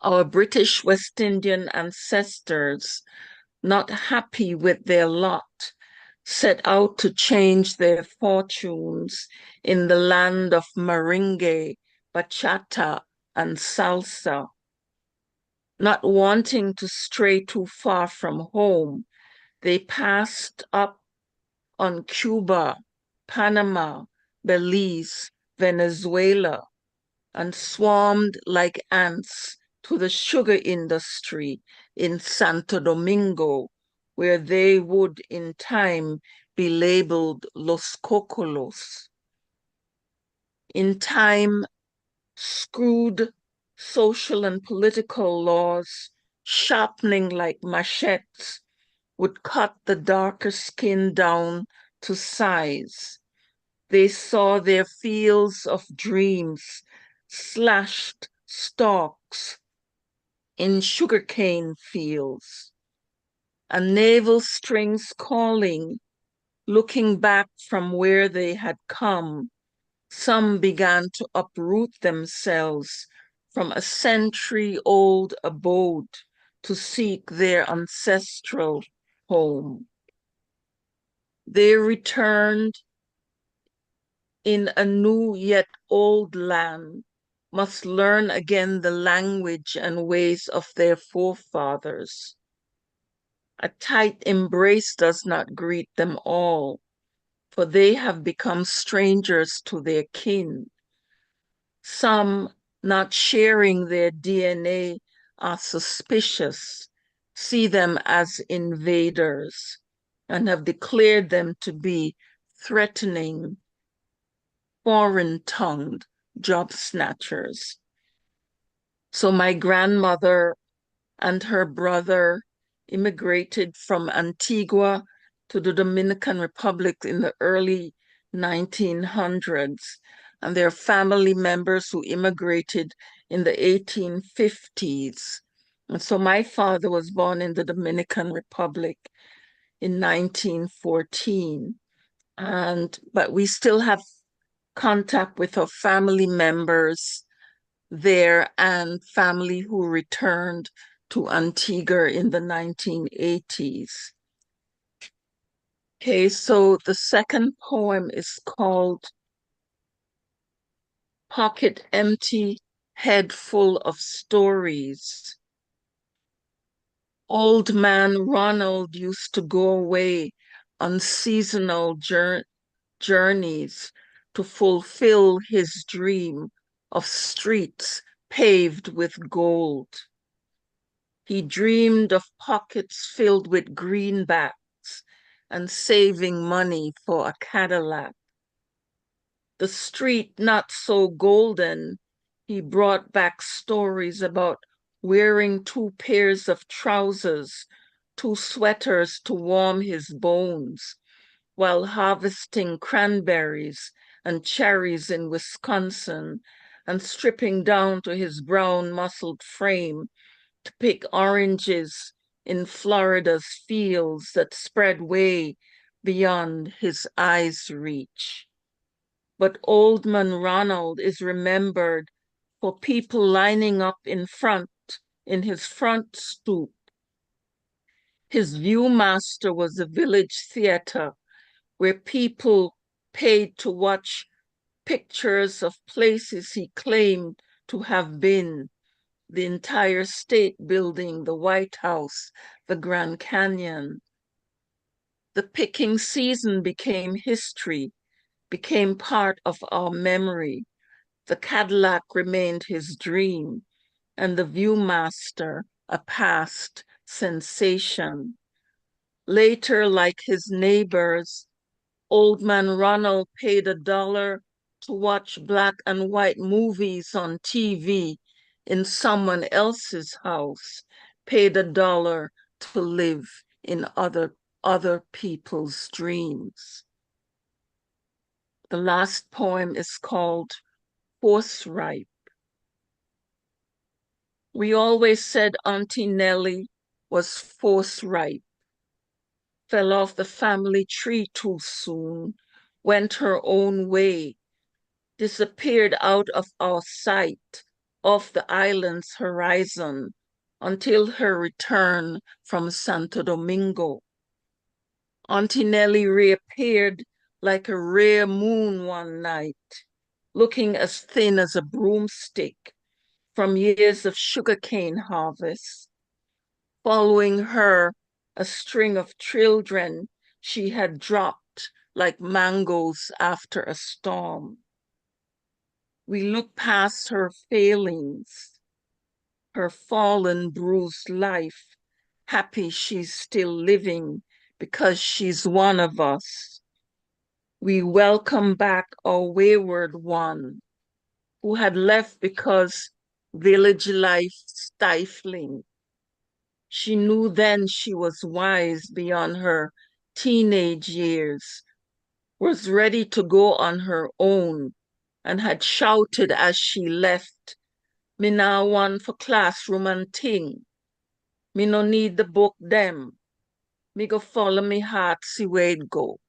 Our British West Indian ancestors, not happy with their lot, set out to change their fortunes in the land of merengue, bachata, and salsa. Not wanting to stray too far from home, they passed up on Cuba, Panama, Belize, Venezuela, and swarmed like ants to the sugar industry in Santo Domingo, where they would in time be labeled Los Cocolos. In time, screwed social and political laws, sharpening like machetes, would cut the darker skin down to size. They saw their fields of dreams slashed stalks in sugarcane fields, and navel strings calling, looking back from where they had come. Some began to uproot themselves from a century-old abode to seek their ancestral home. They returned in a new yet old land, must learn again the language and ways of their forefathers. A tight embrace does not greet them all, for they have become strangers to their kin. Some, not sharing their DNA, are suspicious, see them as invaders, and have declared them to be threatening, foreign-tongued job snatchers. So my grandmother and her brother immigrated from Antigua to the Dominican Republic in the early 1900s, and their family members who immigrated in the 1850s. And so my father was born in the Dominican Republic in 1914. But we still have contact with our family members there and family who returned to Antigua in the 1980s. Okay, so the second poem is called Pocket Empty, Head Full of Stories. Old man Ronald used to go away on seasonal journeys to fulfill his dream of streets paved with gold. He dreamed of pockets filled with greenbacks and saving money for a Cadillac. The street not so golden, he brought back stories about wearing 2 pairs of trousers, 2 sweaters to warm his bones, while harvesting cranberries and cherries in Wisconsin and stripping down to his brown muscled frame to pick oranges in Florida's fields that spread way beyond his eyes' reach. But Old Man Ronald is remembered for people lining up in his front stoop. His viewmaster was a village theater where people paid to watch pictures of places he claimed to have been: the entire state building, the White House, the Grand Canyon. The picking season became history, became part of our memory. The Cadillac remained his dream, and the Viewmaster a past sensation. Later, like his neighbors, Old Man Ronald paid $1 to watch black and white movies on TV in someone else's house, paid $1 to live in other people's dreams. The last poem is called Forthright. We always said Auntie Nellie was forthright, fell off the family tree too soon, went her own way, disappeared out of our sight, off the island's horizon, until her return from Santo Domingo. Auntie Nellie reappeared like a rare moon one night, looking as thin as a broomstick from years of sugarcane harvest. Following her, a string of children she had dropped like mangoes after a storm. We look past her failings, her fallen, bruised life, happy she's still living because she's one of us. We welcome back our wayward one who had left because village life stifling. She knew then she was wise beyond her teenage years, was ready to go on her own, and had shouted as she left, "Me now want for classroom and ting. Me no need the book them. Me go follow me heart see where it go."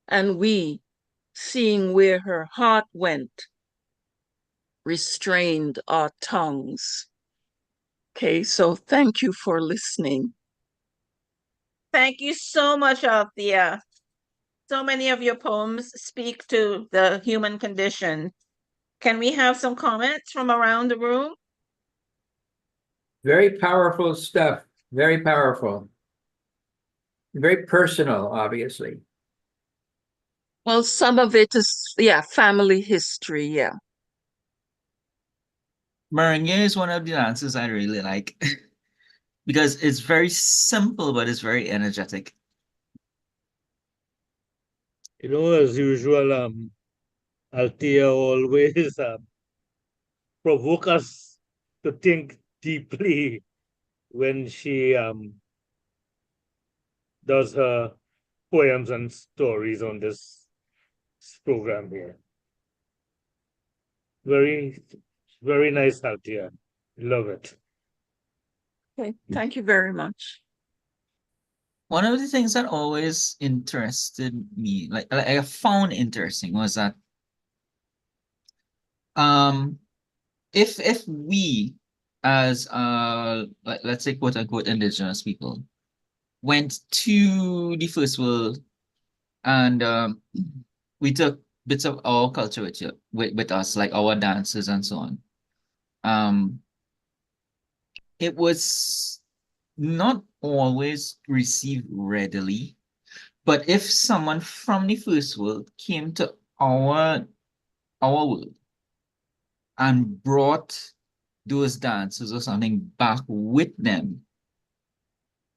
And we, seeing where her heart went, restrained our tongues. Okay, so thank you for listening. Thank you so much, Althea. So many of your poems speak to the human condition. Can we have some comments from around the room? Very powerful stuff. Very powerful. Very personal, obviously. Well, some of it is, family history, yeah. Meringue is one of the dances I really like because it's very simple, but it's very energetic. As usual, Althea always provoke us to think deeply when she does her poems and stories on this program here. Very, very nice, Althea. Love it. Okay, thank you very much. One of the things that always interested me, like I found interesting, was that if we as let's say quote unquote indigenous people went to the first world and we took bits of our culture with us, like our dances and so on. It was not always received readily, but if someone from the first world came to our world and brought those dances or something back with them,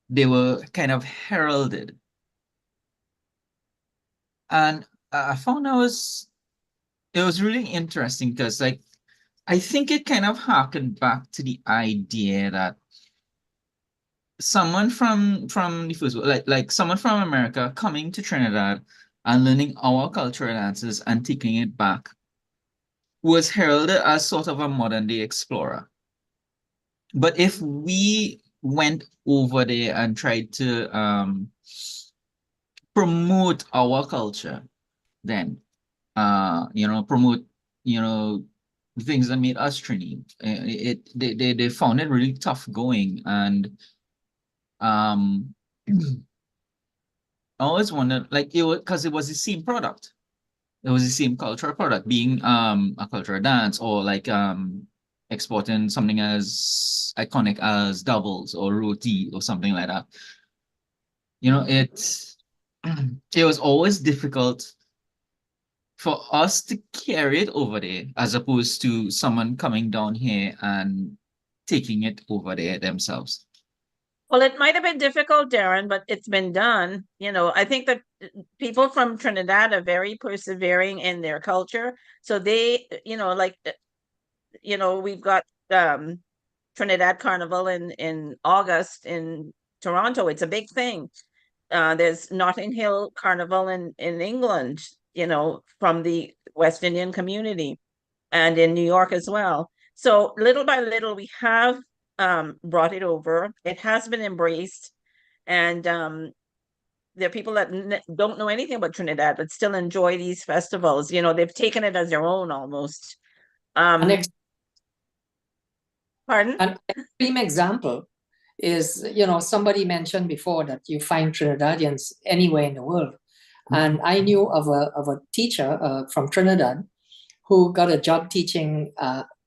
they were kind of heralded. And I found it was really interesting because like I think it kind of harkened back to the idea that someone from the first world, like someone from America coming to Trinidad and learning our cultural dances and taking it back was heralded as sort of a modern day explorer. But if we went over there and tried to promote our culture, then promote, things that made us Trini. They found it really tough going. And I always wondered, like it was because it was the same product. It was the same cultural product, being a cultural dance, or like exporting something as iconic as doubles or roti or something like that. It was always difficult for us to carry it over there as opposed to someone coming down here and taking it over there themselves. Well, it might have been difficult, Darren, but it's been done. I think that people from Trinidad are very persevering in their culture. So they, we've got Trinidad Carnival in August in Toronto. It's a big thing. There's Notting Hill Carnival in England, from the West Indian community, and in New York as well. So little by little, we have brought it over. It has been embraced, and there are people that don't know anything about Trinidad but still enjoy these festivals. They've taken it as their own almost. An Pardon? An extreme example is, somebody mentioned before that you find Trinidadians anywhere in the world. And I knew of a teacher from Trinidad who got a job teaching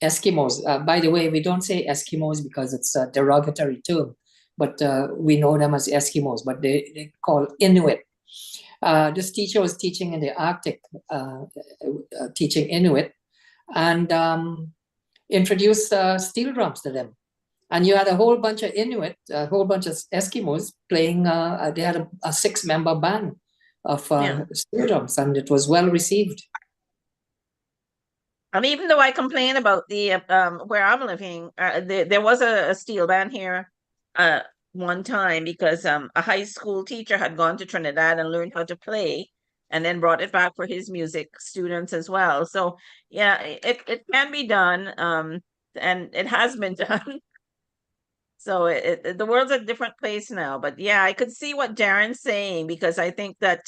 Eskimos. By the way, we don't say Eskimos because it's a derogatory term, but we know them as Eskimos, but they call Inuit. This teacher was teaching in the Arctic, teaching Inuit, and introduced steel drums to them. And you had a whole bunch of Inuit, a whole bunch of Eskimos playing, they had a 6-member band of steel drums, and it was well received. And even though I complain about the where I'm living, there was a steel band here one time because a high school teacher had gone to Trinidad and learned how to play, and then brought it back for his music students as well. So yeah, it can be done, and it has been done. So the world's a different place now. But yeah, I could see what Darren's saying, because I think that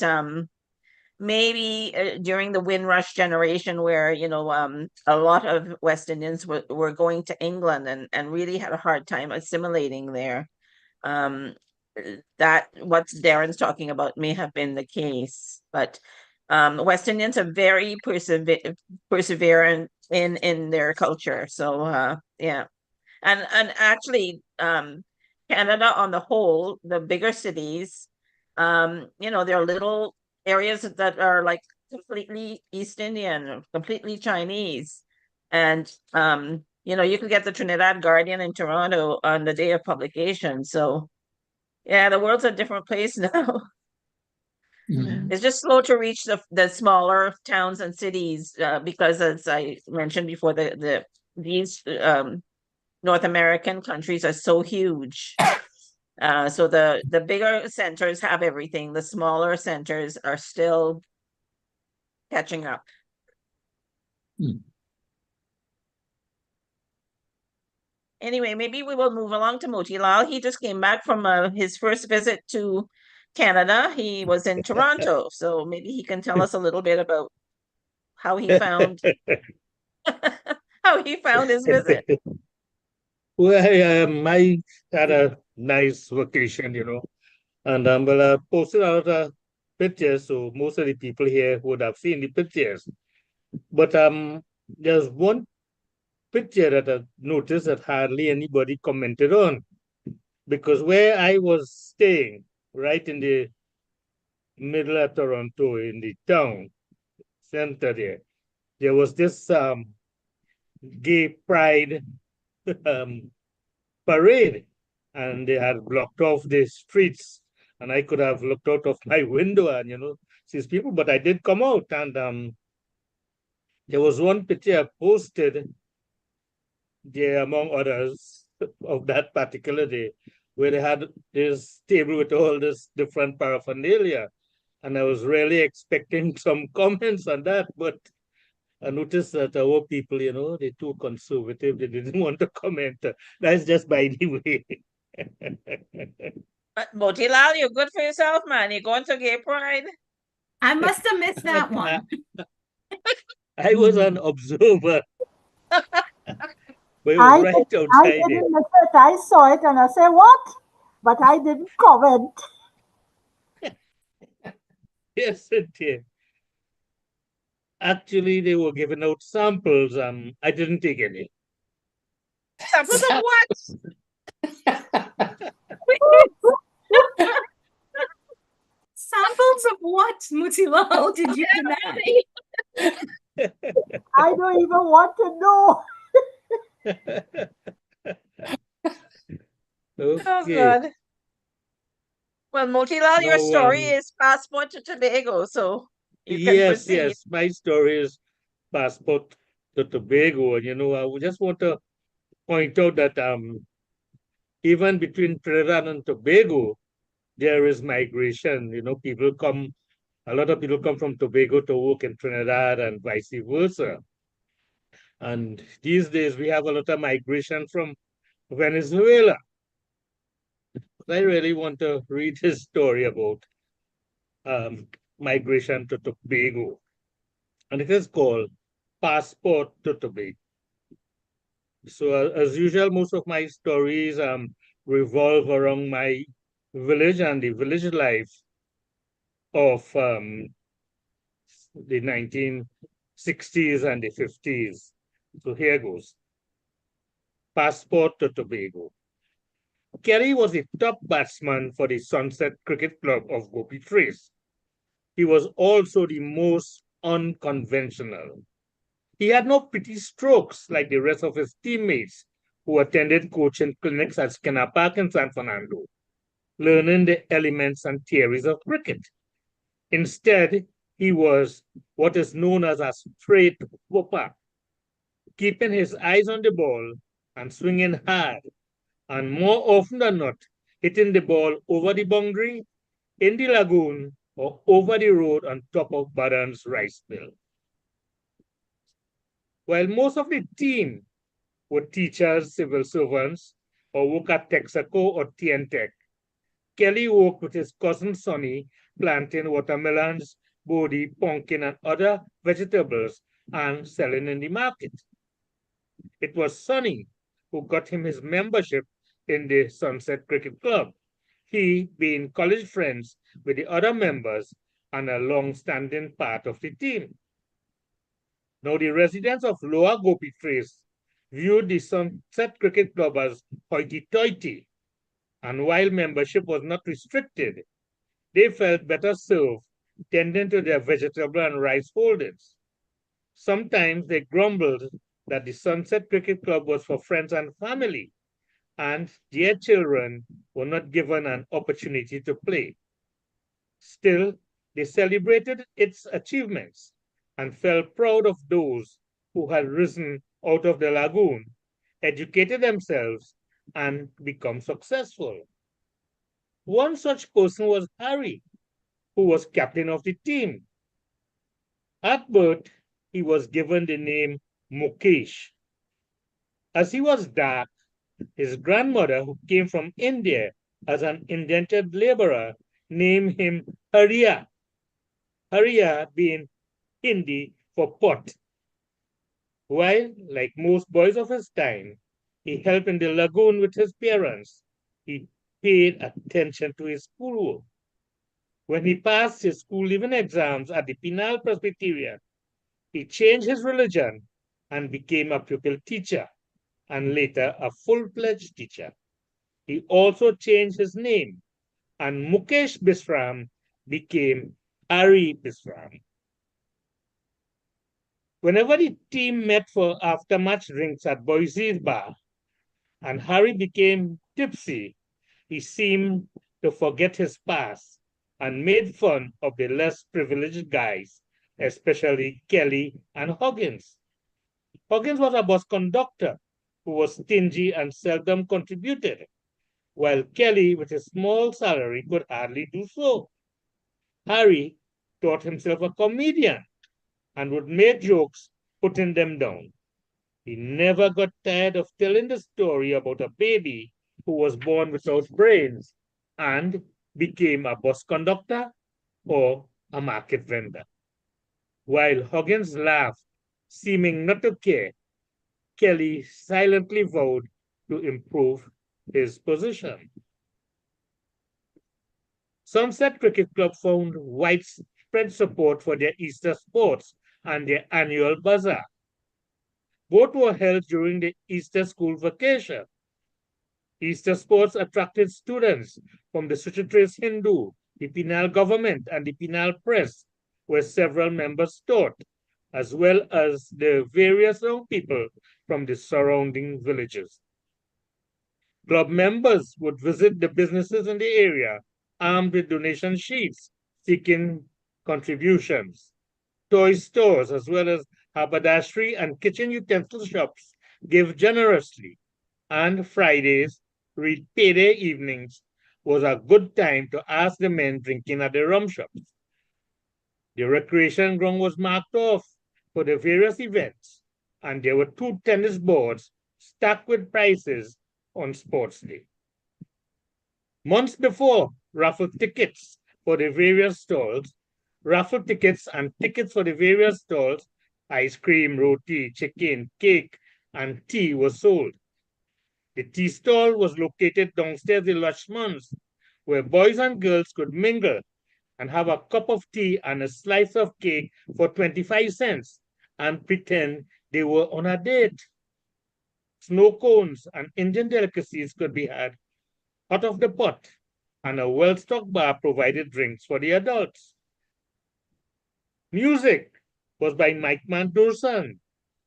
maybe during the Windrush generation, where a lot of West Indians were going to England and really had a hard time assimilating there, that what Darren's talking about may have been the case. But West Indians are very perseverant in their culture. So yeah. And actually, Canada on the whole, the bigger cities, there are little areas that are like completely East Indian, completely Chinese. And you could get the Trinidad Guardian in Toronto on the day of publication. So yeah, the world's a different place now. It's just slow to reach the smaller towns and cities, because, as I mentioned before, these North American countries are so huge. So the bigger centers have everything. The smaller centers are still catching up. Anyway, maybe we will move along to Motilal. He just came back from his first visit to Canada. He was in Toronto, so maybe he can tell us a little bit about how he found how he found his visit. Well, I had a nice vacation, and well, I posted a lot of pictures, so most of the people here would have seen the pictures. But there's one picture that I noticed that hardly anybody commented on, because where I was staying, right in the middle of Toronto, in the town center there was this gay pride um, parade, and they had blocked off the streets, and I could have looked out of my window and see people, but I did come out, and there was one picture I posted there, among others, of that particular day, where they had this table with all this different paraphernalia, and I was really expecting some comments on that, but I noticed that our people, they're too conservative. They didn't want to comment. That's just by the way. But Motilal, you're good for yourself, man. You're going to Gay Pride. I must have missed that one. I was an observer. We were I right didn't outside it. miss it. I saw it and I said, what? But I didn't comment. Yes, it did. Actually, they were giving out samples. I didn't take any. Samples of what? Samples of what, Mutilal, did you deny? I don't even want to know. Oh, Okay. God. Well, Motilal, your Now, story is passport to Tobago, so you can yes, proceed. yes. My story is passport to Tobago. And I would just want to point out that even between Trinidad and Tobago, there is migration. A lot of people come from Tobago to work in Trinidad and vice versa. And these days we have a lot of migration from Venezuela. I really want to read his story about migration to Tobago. And it is called Passport to Tobago. So as usual, most of my stories revolve around my village and the village life of the 1960s and the 50s. So here goes. Passport to Tobago. Kerry was the top batsman for the Sunset Cricket Club of Gopi Trace. He was also the most unconventional. He had no pretty strokes like the rest of his teammates who attended coaching clinics at Skinner Park in San Fernando, learning the elements and theories of cricket. Instead, he was what is known as a straight whopper, keeping his eyes on the ball and swinging hard, and more often than not, hitting the ball over the boundary, in the lagoon, or over the road on top of Badan's rice mill. While most of the team were teachers, civil servants, or work at Texaco or TNTech, Kelly worked with his cousin Sonny, planting watermelons, bodi, pumpkin, and other vegetables and selling in the market. It was Sonny who got him his membership in the Sunset Cricket Club, he being college friends with the other members and a long-standing part of the team. Now, the residents of Lower Gopi Trace viewed the Sunset Cricket Club as hoity-toity, and while membership was not restricted, they felt better served tending to their vegetable and rice holdings. Sometimes they grumbled that the Sunset Cricket Club was for friends and family, and their children were not given an opportunity to play. Still, they celebrated its achievements and felt proud of those who had risen out of the lagoon, educated themselves, and become successful. One such person was Harry, who was captain of the team. At birth, he was given the name Mukesh. As he was dark, his grandmother, who came from India as an indented laborer, named him Hariya. Hariya being Hindi for pot. While, like most boys of his time, he helped in the lagoon with his parents, he paid attention to his schoolwork. When he passed his school leaving exams at the Penal Presbyterian, he changed his religion and became a pupil teacher and later a full-fledged teacher. He also changed his name, and Mukesh Bisram became Ari Bisram. Whenever the team met for after-match drinks at Boise's bar, and Harry became tipsy, he seemed to forget his past and made fun of the less privileged guys, especially Kelly and Huggins. Huggins was a bus conductor who was stingy and seldom contributed, while Kelly, with his small salary, could hardly do so. Harry thought himself a comedian and would make jokes, putting them down. He never got tired of telling the story about a baby who was born without brains and became a bus conductor or a market vendor. While Huggins laughed, seeming not to care, Kelly silently vowed to improve his position. Sunset Cricket Club found widespread support for their Easter sports and their annual bazaar. Both were held during the Easter school vacation. Easter sports attracted students from the Suchitrace Hindu, the Penal government, and the Penal press, where several members taught, as well as the various young people from the surrounding villages. Club members would visit the businesses in the area armed with donation sheets seeking contributions. Toy stores, as well as haberdashery and kitchen utensil shops, give generously. And Fridays, read payday evenings, was a good time to ask the men drinking at the rum shops. The recreation ground was marked off for the various events, and there were 2 tennis boards stacked with prizes on sports day. Months before, raffle tickets for the various stalls, raffle tickets and tickets for the various stalls, ice cream, roti, chicken, cake, and tea were sold. The tea stall was located downstairs in Lushman's, where boys and girls could mingle and have a cup of tea and a slice of cake for 25 cents and pretend they were on a date. Snow cones and Indian delicacies could be had hot off the pot, and a well-stocked bar provided drinks for the adults. Music was by Mike Mandursan,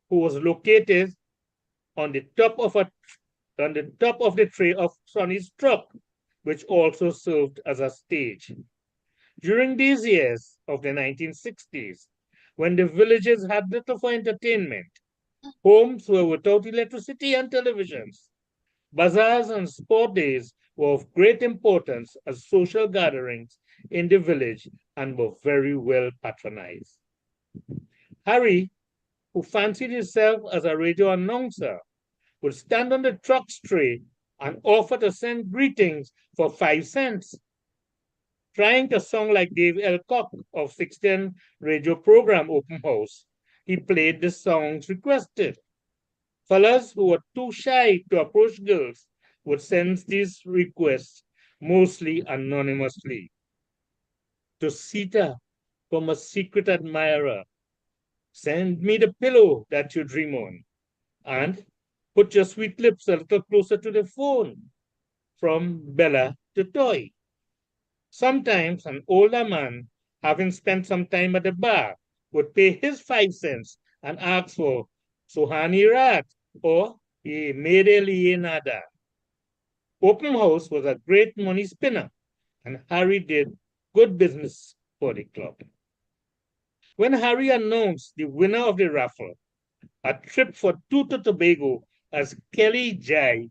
who was located on the top of the tray of Sonny's truck, which also served as a stage. During these years of the 1960s, when the villages had little for entertainment, homes were without electricity and televisions. Bazaars and sport days were of great importance as social gatherings in the village and were very well patronized. Harry, who fancied himself as a radio announcer, would stand on the truck's tray and offer to send greetings for 5 cents. Trying to sound like Dave Elcock of 16 radio program Open House, he played the songs requested. Fellas who were too shy to approach girls would send these requests, mostly anonymously. To Sita, from a secret admirer, send me the pillow that you dream on, and put your sweet lips a little closer to the phone, from Bella to Toy. Sometimes an older man, having spent some time at the bar, would pay his 5 cents and ask for Sohani Rat or Ye Mere Liye Nada. Open House was a great money spinner, and Harry did good business for the club. When Harry announced the winner of the raffle, a trip for 2 to Tobago as Kelly Jai,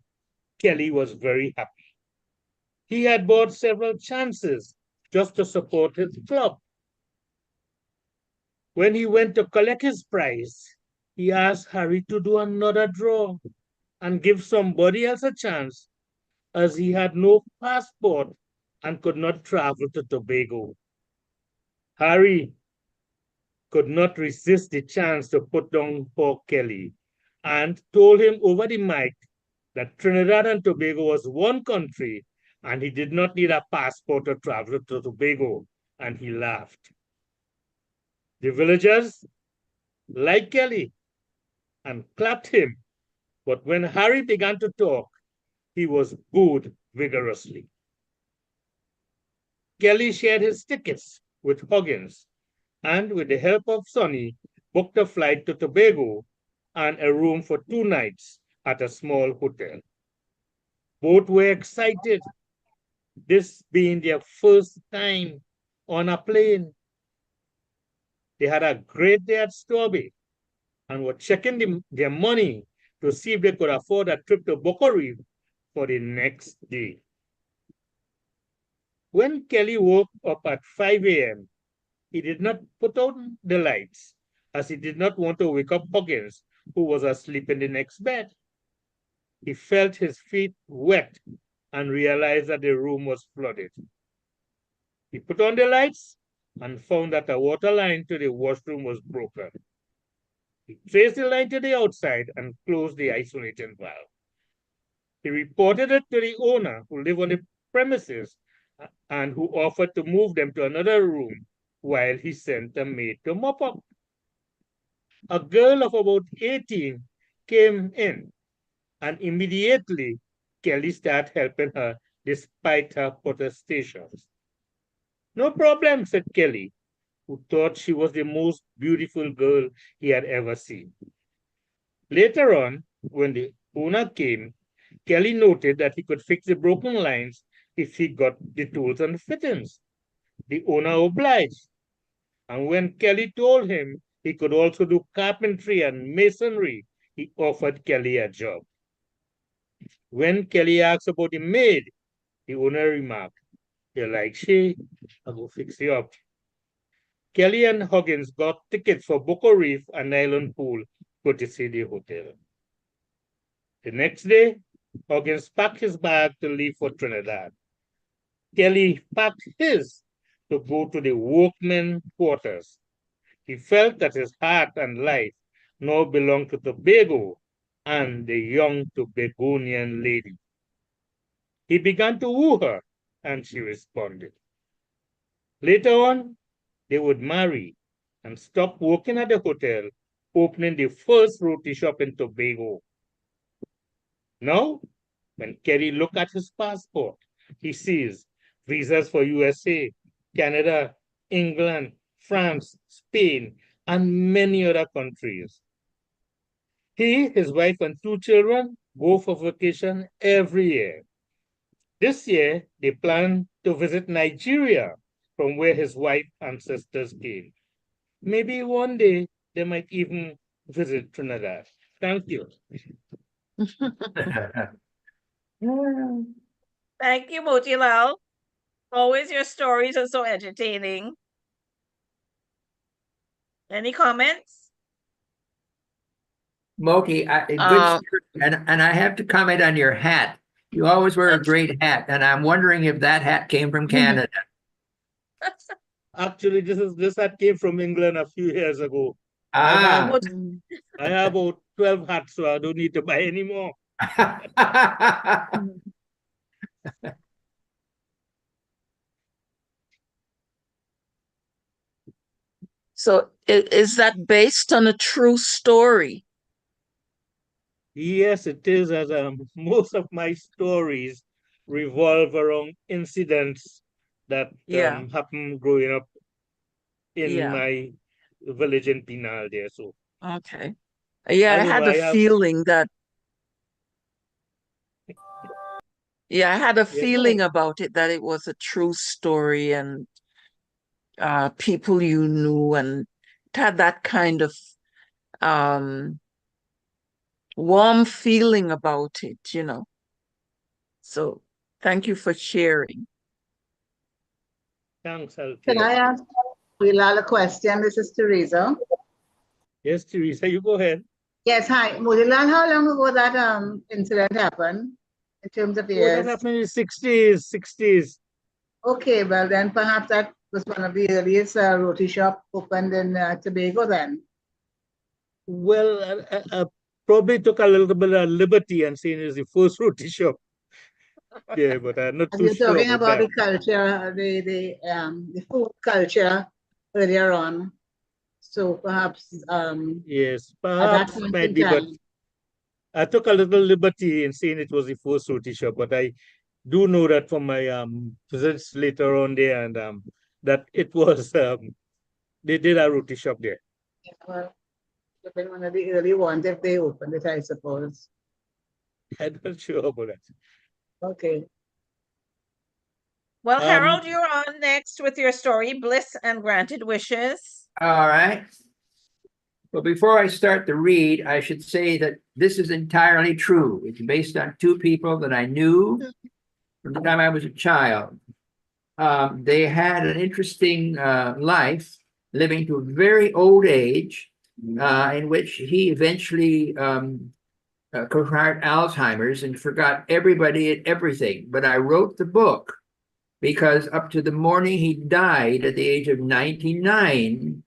Kelly was very happy. He had bought several chances just to support his club. When he went to collect his prize, he asked Harry to do another draw and give somebody else a chance, as he had no passport and could not travel to Tobago. Harry, could not resist the chance to put down poor Kelly and told him over the mic that Trinidad and Tobago was one country and he did not need a passport to travel to Tobago, and he laughed. The villagers liked Kelly and clapped him, but when Harry began to talk, he was booed vigorously. Kelly shared his tickets with Huggins and, with the help of Sonny, booked a flight to Tobago and a room for 2 nights at a small hotel. Both were excited, this being their first time on a plane. They had a great day at Strawberry and were checking their money to see if they could afford a trip to Boca Reef for the next day. When Kelly woke up at 5 a.m., he did not put on the lights, as he did not want to wake up Huggins, who was asleep in the next bed. He felt his feet wet and realized that the room was flooded. He put on the lights and found that a water line to the washroom was broken. He traced the line to the outside and closed the isolation valve. He reported it to the owner, who lived on the premises and who offered to move them to another room while he sent a maid to mop up. A girl of about 18 came in, and immediately Kelly started helping her despite her protestations. No problem, said Kelly, who thought she was the most beautiful girl he had ever seen. Later on, when the owner came, Kelly noted that he could fix the broken lines if he got the tools and fittings. The owner obliged, and when Kelly told him he could also do carpentry and masonry, he offered Kelly a job. When Kelly asked about the maid, the owner remarked, "You like she? I'll go fix you up." Kelly and Huggins got tickets for Boca Reef and Island Pool, courtesy the hotel. The next day, Huggins packed his bag to leave for Trinidad. Kelly packed his to go to the workmen quarters. He felt that his heart and life now belonged to Tobago and the young Tobagonian lady. He began to woo her, and she responded. Later on, they would marry and stop working at the hotel, opening the first roti shop in Tobago. Now, when Kerry looked at his passport, he sees visas for USA, Canada, England, France, Spain, and many other countries. He, his wife, and 2 children go for vacation every year. This year, they plan to visit Nigeria, from where his wife and sisters came. Maybe one day they might even visit Trinidad. Thank you. Thank you, Motilal. Always your stories are so entertaining. Any comments? Moki, good story. And I have to comment on your hat. You always wear a great hat, and I'm wondering if that hat came from Canada. Actually, this hat came from England a few years ago. Ah. I have about 12 hats, so I don't need to buy any more. So is that based on a true story? Yes, it is, as most of my stories revolve around incidents that happened growing up in my village in Pinal there. So okay. Yeah, I had a feeling that I had a feeling about it, that it was a true story, and people you knew, and it had that kind of warm feeling about it, you know. So thank you for sharing. Thanks, Alfie. Can I ask Motilal a question? This is Teresa. Yes, Teresa, you go ahead. Yes, hi. Motilal, how long ago that incident happened in terms of years? That happened in the 60s. Okay, well then perhaps that was one of the earliest roti shop opened in Tobago then. Well, I probably took a little bit of liberty and saying it's the first roti shop. Yeah, but I'm not As too you're sure talking about about that. the culture, the food culture earlier on. So perhaps Yes, at that perhaps point might in be, but time, I took a little liberty in saying it was the first roti shop. But I do know that from my visits later on there, and that it was they did a roti shop there. well, it's been one of the early ones if they opened it, I suppose. I'm not sure about that. Okay. Well, Um, Harold, you're on next with your story, Bliss and Granted Wishes. All right. Well, before I start to read, I should say that this is entirely true. It's based on two people that I knew from the time I was a child. They had an interesting life, living to a very old age, in which he eventually acquired Alzheimer's and forgot everybody and everything. But I wrote the book because up to the morning he died at the age of 99,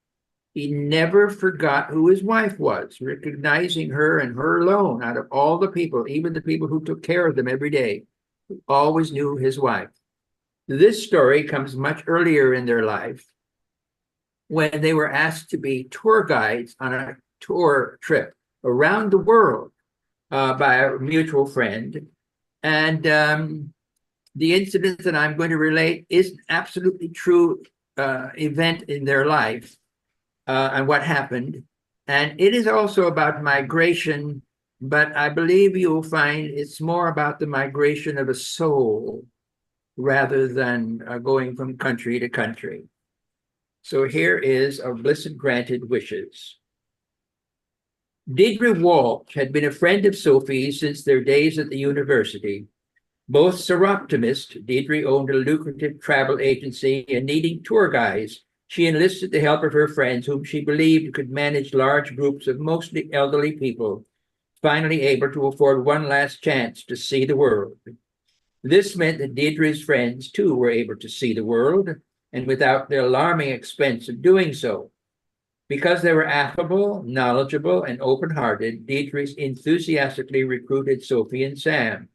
he never forgot who his wife was, recognizing her and her alone out of all the people, even the people who took care of them every day, always knew his wife. This story comes much earlier in their life when they were asked to be tour guides on a tour trip around the world by a mutual friend. And the incident that I'm going to relate is an absolutely true event in their life and what happened. And it is also about migration, but I believe you'll find it's more about the migration of a soul rather than going from country to country. So here is Our Bliss and Granted Wishes. Deidre Walsh had been a friend of Sophie's since their days at the university. Both seroptimists, Deidre owned a lucrative travel agency, and needing tour guides, she enlisted the help of her friends, whom she believed could manage large groups of mostly elderly people, finally able to afford one last chance to see the world. This meant that Deidre's friends, too, were able to see the world, and without the alarming expense of doing so. Because they were affable, knowledgeable, and open-hearted, Deidre enthusiastically recruited Sophie and Sam.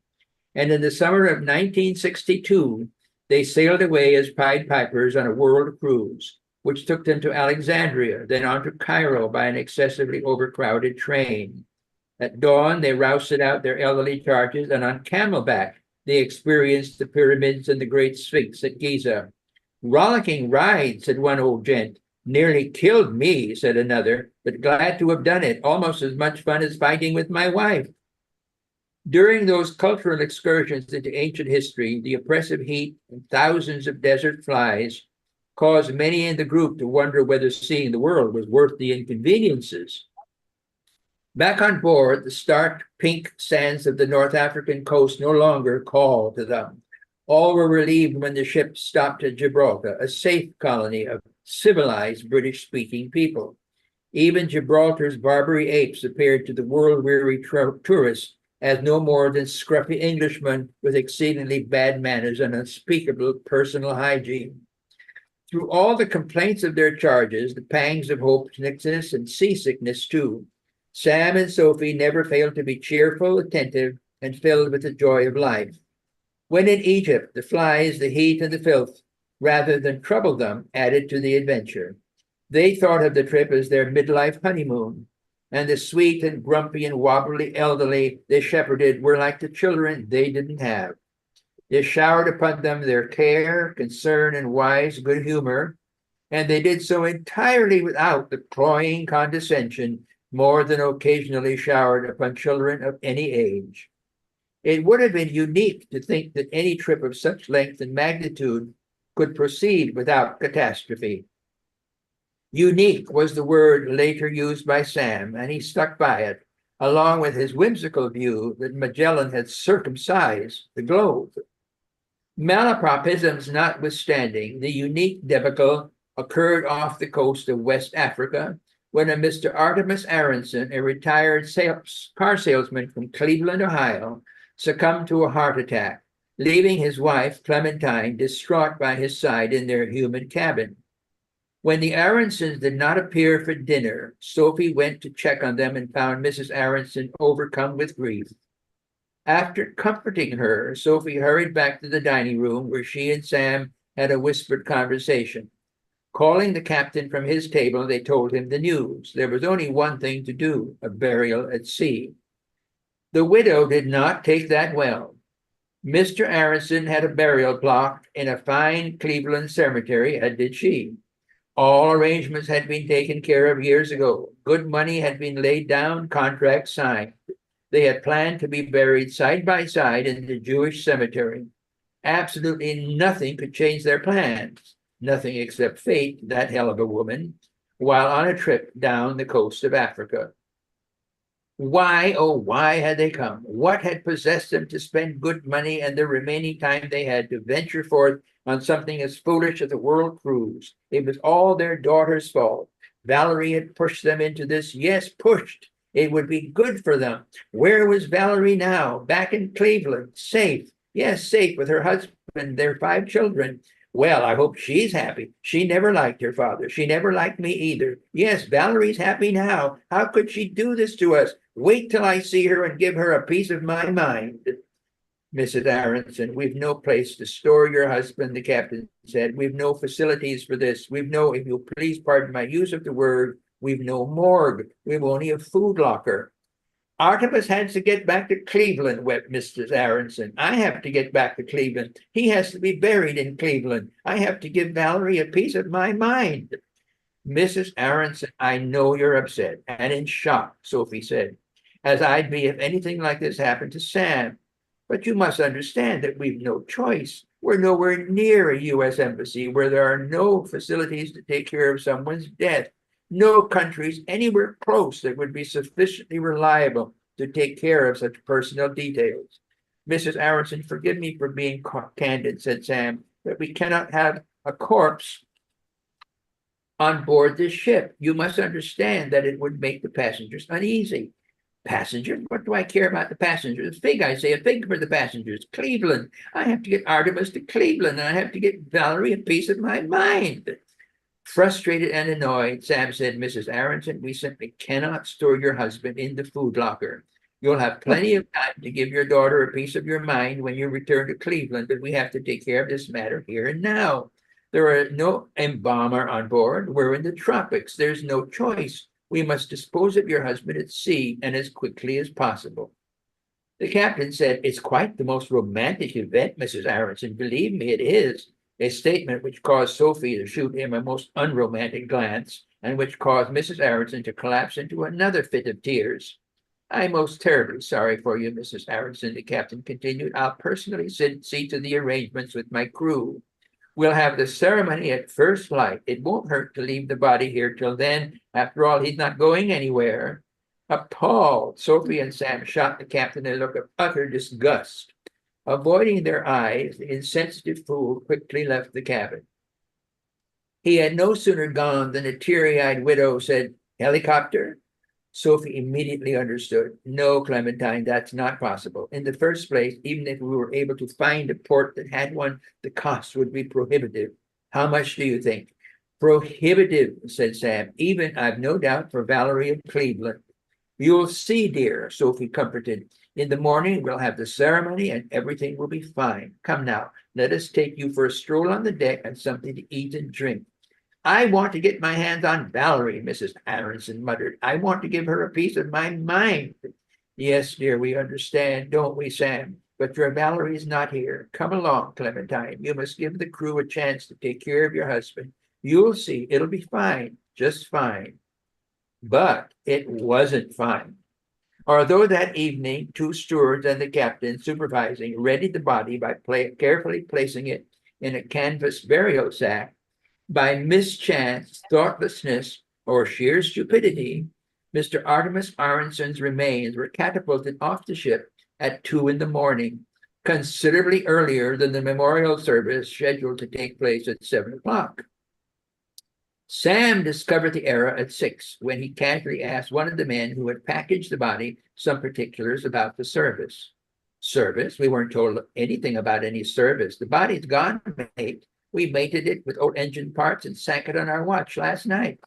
And in the summer of 1962, they sailed away as Pied Pipers on a world cruise, which took them to Alexandria, then on to Cairo by an excessively overcrowded train. At dawn, they rousted out their elderly charges, and on camelback, they experienced the pyramids and the Great Sphinx at Giza. Rollicking ride, said one old gent. Nearly killed me, said another, but glad to have done it. Almost as much fun as fighting with my wife. During those cultural excursions into ancient history, the oppressive heat and thousands of desert flies caused many in the group to wonder whether seeing the world was worth the inconveniences. Back on board, the stark pink sands of the North African coast no longer called to them. All were relieved when the ship stopped at Gibraltar, a safe colony of civilized British-speaking people. Even Gibraltar's Barbary apes appeared to the world-weary tourists as no more than scruffy Englishmen with exceedingly bad manners and unspeakable personal hygiene. Through all the complaints of their charges, the pangs of hopelessness and seasickness too, Sam and Sophie never failed to be cheerful, attentive, and filled with the joy of life. When in Egypt, the flies, the heat, and the filth, rather than trouble them, added to the adventure. They thought of the trip as their midlife honeymoon, and the sweet and grumpy and wobbly elderly they shepherded were like the children they didn't have. They showered upon them their care, concern, and wise good humor, and they did so entirely without the cloying condescension more than occasionally showered upon children of any age. It would have been unique to think that any trip of such length and magnitude could proceed without catastrophe. Unique was the word later used by Sam, and he stuck by it, along with his whimsical view that Magellan had circumcised the globe. Malapropisms notwithstanding, the unique debacle occurred off the coast of West Africa when a Mr. Artemus Aronson, a retired car salesman from Cleveland, Ohio, succumbed to a heart attack. leaving his wife, Clementine, distraught by his side in their humid cabin. When the Aronsons did not appear for dinner, Sophie went to check on them and found Mrs. Aronson overcome with grief. After comforting her, Sophie hurried back to the dining room where she and Sam had a whispered conversation. Calling the captain from his table, they told him the news. There was only one thing to do, a burial at sea. The widow did not take that well. Mr. Aronson had a burial plot in a fine Cleveland cemetery, as did she. All arrangements had been taken care of years ago. Good money had been laid down, contracts signed. They had planned to be buried side by side in the Jewish cemetery. Absolutely nothing could change their plans. Nothing except fate, that hell of a woman, while on a trip down the coast of Africa. Why, oh, why had they come? What had possessed them to spend good money and the remaining time they had to venture forth on something as foolish as a world cruise? It was all their daughter's fault. Valerie had pushed them into this. Yes, pushed. It would be good for them. Where was Valerie now? Back in Cleveland, safe. Yes, safe with her husband, their 5 children. Well, I hope she's happy. She never liked her father. She never liked me either. Yes, Valerie's happy now. How could she do this to us? Wait till I see her and give her a piece of my mind. Mrs. Aronson, we've no place to store your husband, the captain said. We've no facilities for this. We've no, if you'll please pardon my use of the word, we've no morgue. We've only a food locker. Artemis has to get back to Cleveland, wept Mrs. Aronson. I have to get back to Cleveland. He has to be buried in Cleveland. I have to give Valerie a piece of my mind. Mrs. Aronson, I know you're upset and in shock, Sophie said, as I'd be if anything like this happened to Sam. But you must understand that we've no choice. We're nowhere near a U.S. embassy where there are no facilities to take care of someone's death. No countries anywhere close that would be sufficiently reliable to take care of such personal details. Mrs. Aronson, forgive me for being candid, said Sam, but we cannot have a corpse on board this ship. You must understand that it would make the passengers uneasy. Passengers? What do I care about the passengers? Fig, I say, a fig for the passengers. Cleveland. I have to get Artemis to Cleveland, and I have to get Valerie a piece of my mind. Frustrated and annoyed, Sam said, Mrs. Aronson, we simply cannot store your husband in the food locker. You'll have plenty of time to give your daughter a piece of your mind when you return to Cleveland, but we have to take care of this matter here and now. There are no embalmer on board. We're in the tropics. There's no choice. We must dispose of your husband at sea and as quickly as possible. The captain said, it's quite the most romantic event, Mrs. Aronson. Believe me, it is. A statement which caused Sophie to shoot him a most unromantic glance and which caused Mrs. Aronson to collapse into another fit of tears. I'm most terribly sorry for you, Mrs. Aronson, the captain continued. I'll personally see to the arrangements with my crew. We'll have the ceremony at first light. It won't hurt to leave the body here till then. After all, he's not going anywhere. Appalled, Sophie and Sam shot the captain a look of utter disgust. Avoiding their eyes, the insensitive fool quickly left the cabin. He had no sooner gone than a teary-eyed widow said, helicopter? Sophie immediately understood. No, Clementine, that's not possible. In the first place, even if we were able to find a port that had one, the cost would be prohibitive. How much do you think? Prohibitive, said Sam. Even, I've no doubt, for Valerie of Cleveland. You'll see, dear, Sophie comforted. In the morning, we'll have the ceremony and everything will be fine. Come now, let us take you for a stroll on the deck and something to eat and drink. I want to get my hands on Valerie, Mrs. Aronson muttered. I want to give her a piece of my mind. Yes, dear, we understand, don't we, Sam? But your Valerie is not here. Come along, Clementine. You must give the crew a chance to take care of your husband. You'll see, it'll be fine, just fine. But it wasn't fine. Although that evening, 2 stewards and the captain supervising readied the body by carefully placing it in a canvas burial sack, by mischance, thoughtlessness, or sheer stupidity, Mr. Artemis Aronson's remains were catapulted off the ship at 2 in the morning, considerably earlier than the memorial service scheduled to take place at 7 o'clock. Sam discovered the error at 6 when he casually asked one of the men who had packaged the body some particulars about the service. service. We weren't told anything about any service. The body's gone, mate. We mated it with old engine parts and sank it on our watch last night.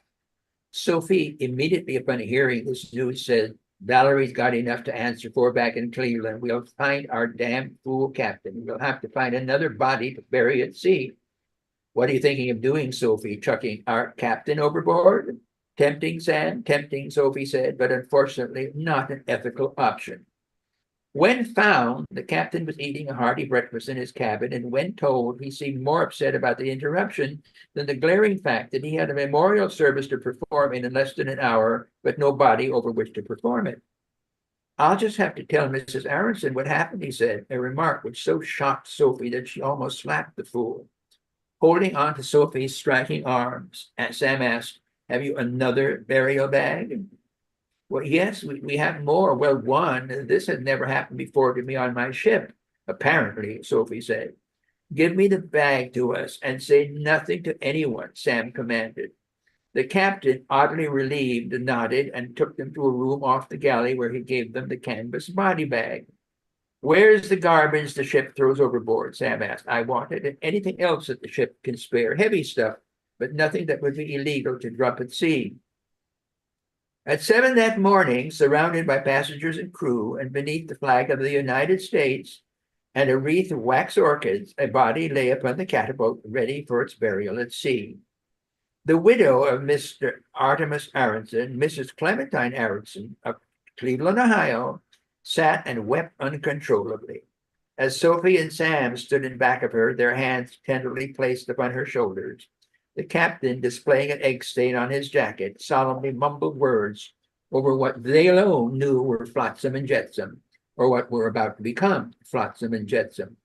Sophie, immediately upon hearing this news, said, Valerie's got enough to answer for back in Cleveland. We'll find our damn fool captain. We'll have to find another body to bury at sea. What are you thinking of doing, Sophie? Chucking our captain overboard? Tempting, Sam, tempting, Sophie said, but unfortunately not an ethical option. When found, the captain was eating a hearty breakfast in his cabin, and when told, he seemed more upset about the interruption than the glaring fact that he had a memorial service to perform in less than an hour, but no body over which to perform it. I'll just have to tell Mrs. Aronson what happened, he said, a remark which so shocked Sophie that she almost slapped the fool. Holding on to Sophie's striking arms, Sam asked, have you another burial bag? Well, yes, we have more. Well, one. This had never happened before to me on my ship, apparently, Sophie said. Give me the bag to us and say nothing to anyone, Sam commanded. The captain, oddly relieved, nodded and took them to a room off the galley where he gave them the canvas body bag. Where's the garbage the ship throws overboard? Sam asked. I wanted and anything else that the ship can spare, heavy stuff, but nothing that would be illegal to drop at sea. At 7 that morning, surrounded by passengers and crew, and beneath the flag of the United States and a wreath of wax orchids, a body lay upon the catapult, ready for its burial at sea. The widow of Mr. Artemus Aronson, Mrs. Clementine Aronson of Cleveland, Ohio, sat and wept uncontrollably. As Sophie and Sam stood in back of her, their hands tenderly placed upon her shoulders, the captain, displaying an egg stain on his jacket, solemnly mumbled words over what they alone knew were flotsam and jetsam, or what were about to become flotsam and jetsam.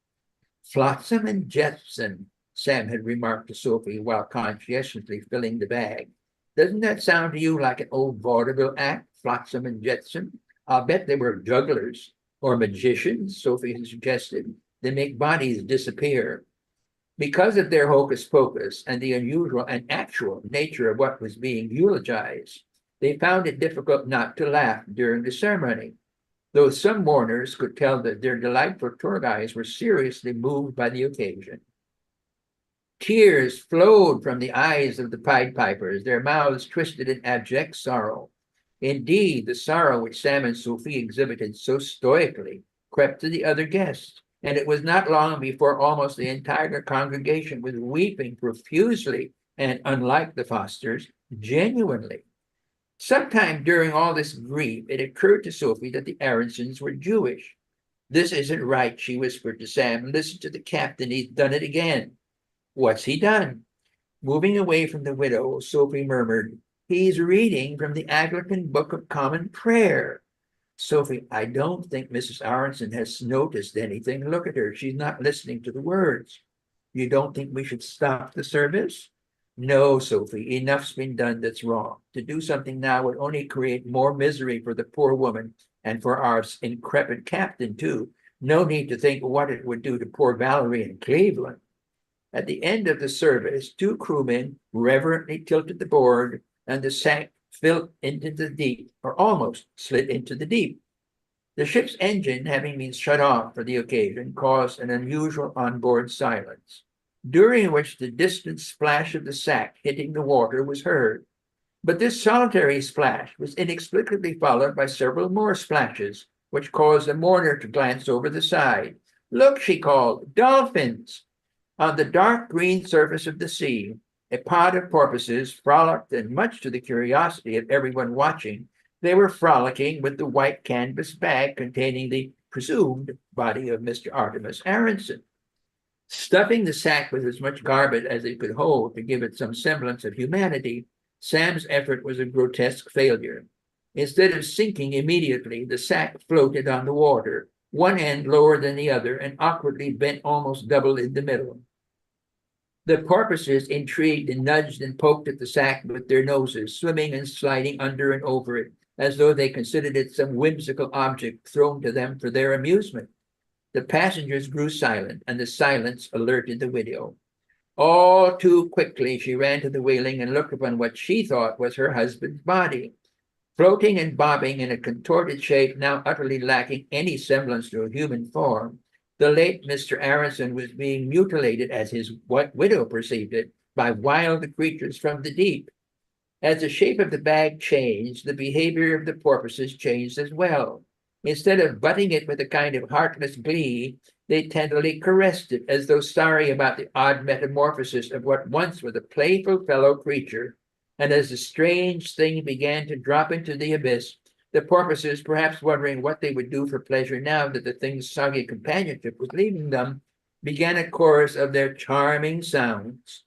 Flotsam and jetsam, Sam had remarked to Sophie while conscientiously filling the bag. Doesn't that sound to you like an old vaudeville act, flotsam and jetsam? I'll bet they were jugglers or magicians, Sophie suggested. They make bodies disappear. Because of their hocus pocus and the unusual and actual nature of what was being eulogized, they found it difficult not to laugh during the ceremony, though some mourners could tell that their delightful tour guides were seriously moved by the occasion. Tears flowed from the eyes of the Pied Pipers, their mouths twisted in abject sorrow. Indeed, the sorrow which Sam and Sophie exhibited so stoically crept to the other guests, and it was not long before almost the entire congregation was weeping profusely and, unlike the Fosters, genuinely. Sometime during all this grief, it occurred to Sophie that the Aronsons were Jewish. This isn't right, she whispered to Sam. Listen to the captain, he's done it again. What's he done? Moving away from the widow, Sophie murmured, he's reading from the Anglican Book of Common Prayer. Sophie, I don't think Mrs. Aronson has noticed anything. Look at her. She's not listening to the words. You don't think we should stop the service? No, Sophie, enough's been done that's wrong. To do something now would only create more misery for the poor woman and for our increpid captain, too. No need to think what it would do to poor Valerie in Cleveland. At the end of the service, 2 crewmen reverently tilted the board and the sack fell into the deep, or almost slid into the deep. The ship's engine, having been shut off for the occasion, caused an unusual onboard silence, during which the distant splash of the sack hitting the water was heard. But this solitary splash was inexplicably followed by several more splashes, which caused the mourner to glance over the side. Look, she called, dolphins! On the dark green surface of the sea, a pod of porpoises frolicked, and much to the curiosity of everyone watching, they were frolicking with the white canvas bag containing the presumed body of Mr. Artemus Aronson. Stuffing the sack with as much garbage as it could hold to give it some semblance of humanity, Sam's effort was a grotesque failure. Instead of sinking immediately, the sack floated on the water, one end lower than the other and awkwardly bent almost double in the middle. The porpoises, intrigued, and nudged and poked at the sack with their noses, swimming and sliding under and over it, as though they considered it some whimsical object thrown to them for their amusement. The passengers grew silent, and the silence alerted the widow. All too quickly she ran to the railing and looked upon what she thought was her husband's body. Floating and bobbing in a contorted shape now utterly lacking any semblance to a human form, the late Mr. Aronson was being mutilated, as his widow perceived it, by wild creatures from the deep. As the shape of the bag changed, the behavior of the porpoises changed as well. Instead of butting it with a kind of heartless glee, they tenderly caressed it, as though sorry about the odd metamorphosis of what once was a playful fellow creature. And as the strange thing began to drop into the abyss, the porpoises, perhaps wondering what they would do for pleasure now that the thing's soggy companionship was leaving them, began a chorus of their charming sounds.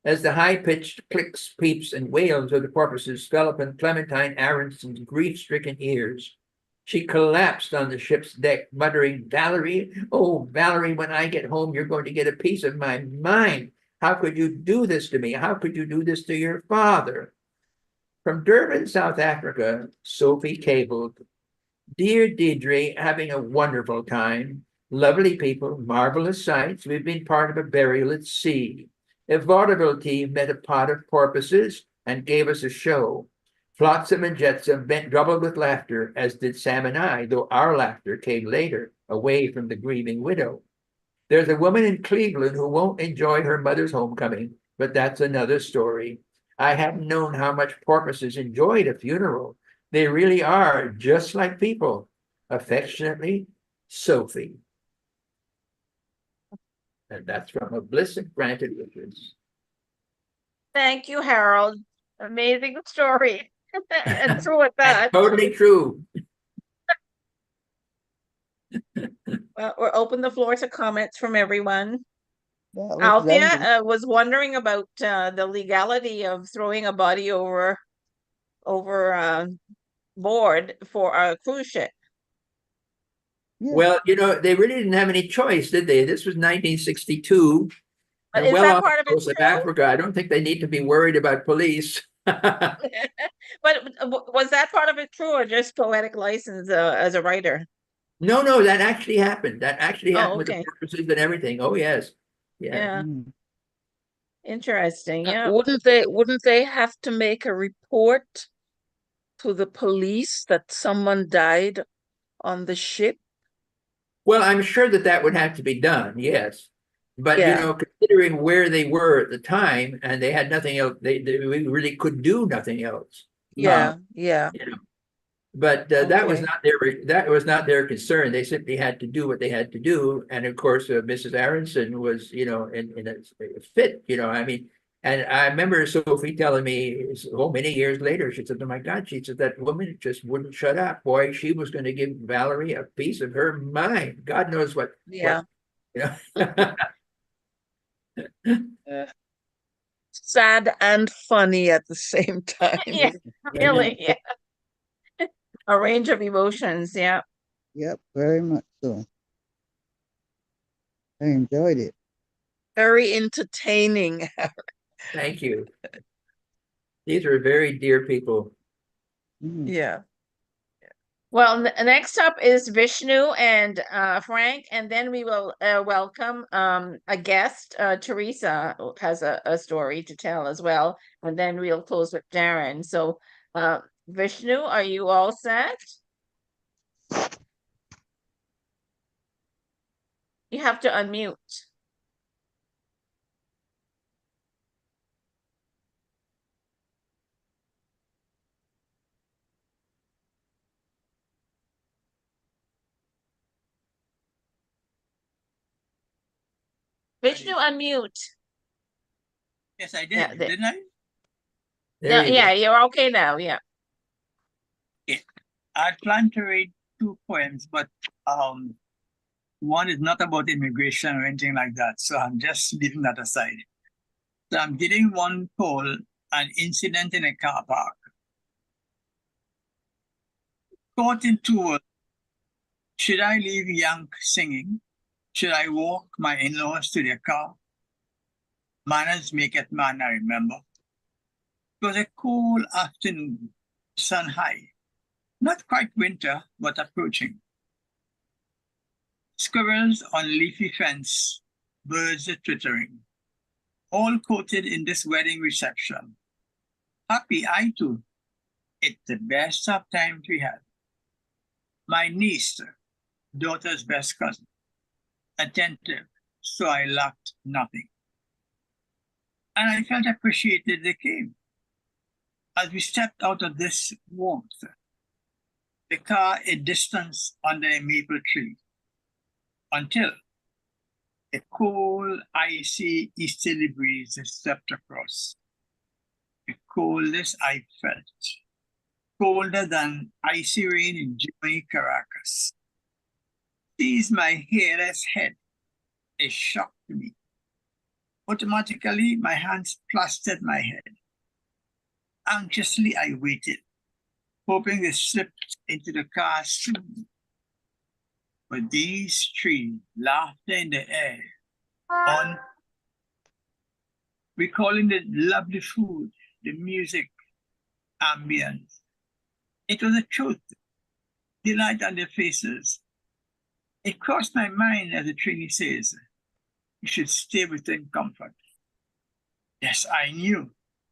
As the high-pitched clicks, peeps, and wails of the porpoises fell upon Clementine Aronson's grief-stricken ears, she collapsed on the ship's deck, muttering, "Valerie, oh, Valerie, when I get home, you're going to get a piece of my mind. How could you do this to me? How could you do this to your father?" From Durban, South Africa, Sophie cabled, "Dear Deidre, having a wonderful time. Lovely people, marvelous sights. We've been part of a burial at sea. A vaudeville team met a pot of porpoises and gave us a show. Flotsam and Jetsam bent doubled with laughter, as did Sam and I, though our laughter came later, away from the grieving widow. There's a woman in Cleveland who won't enjoy her mother's homecoming, but that's another story. I hadn't known how much porpoises enjoyed a funeral. They really are just like people. Affectionately, Sophie." And that's from A Bliss of Granted Wishes. Thank you, Harold. Amazing story. And true at that. Totally true. Well, we'll open the floor to comments from everyone. That was Althea lovely. was wondering about the legality of throwing a body over board for a cruise ship. Yeah. Well, they really didn't have any choice, did they? This was 1962. But And is well that off part the of it coast of true? Africa. I don't think they need to be worried about police. But was that part of it true, or just poetic license as a writer? No, that actually happened. That actually Oh, happened with the okay. porpoises and everything. Oh, yes. Yeah. Yeah, Mm. interesting. Yeah. Wouldn't they have to make a report to the police that someone died on the ship? Well, I'm sure that would have to be done, yes. But, Yeah. considering where they were at the time and they had nothing else, they really could do nothing else. Yeah. But that was Okay. not their concern. They simply had to do what they had to do. And of course, Mrs. Aronson was, in a fit, I mean, and I remember Sophie telling me, many years later, she said, "Oh my God," she said, "that woman just wouldn't shut up. Boy, she was going to give Valerie a piece of her mind. God knows what, Yeah. Sad and funny at the same time. Yeah, really. Yeah. A range of emotions. Yeah. Yep, very much so. I enjoyed it. Very entertaining. Thank you. These are very dear people. Mm. Yeah. Well, next up is Vishnu and Frank, and then we will welcome a guest. Teresa has a story to tell as well, and then we'll close with Darren. So, Vishnu, are you all set? You have to unmute. Vishnu, unmute. Yes, I did. Yeah, Didn't I? There you go. yeah, you're okay now. Yeah. I planned to read 2 poems, but one is not about immigration or anything like that. So I'm just leaving that aside. So I'm getting one called An Incident in a Car Park. Caught in 2 words. Should I leave Yank singing? Should I walk my in-laws to their car? Manners make it man, I remember. It was a cool afternoon, sun high. Not quite winter, but approaching. Squirrels on leafy fence, birds are twittering. All coated in this wedding reception. Happy I too. It's the best of times we had. My niece, daughter's best cousin, attentive, so I lacked nothing. And I felt appreciated they came. As we stepped out of this warmth, the car a distance under a maple tree, until a cold, icy easterly breeze swept across. The coldest I felt, colder than icy rain in Jimmy Caracas. Seized my hairless head, a shock to me. Automatically, my hands plastered my head. Anxiously, I waited, hoping they slipped into the car soon. But these trees, laughter in the air, on recalling the lovely food, the music, ambience. It was a truth, delight on their faces. It crossed my mind as the Trini says, you should stay within comfort. Yes, I knew,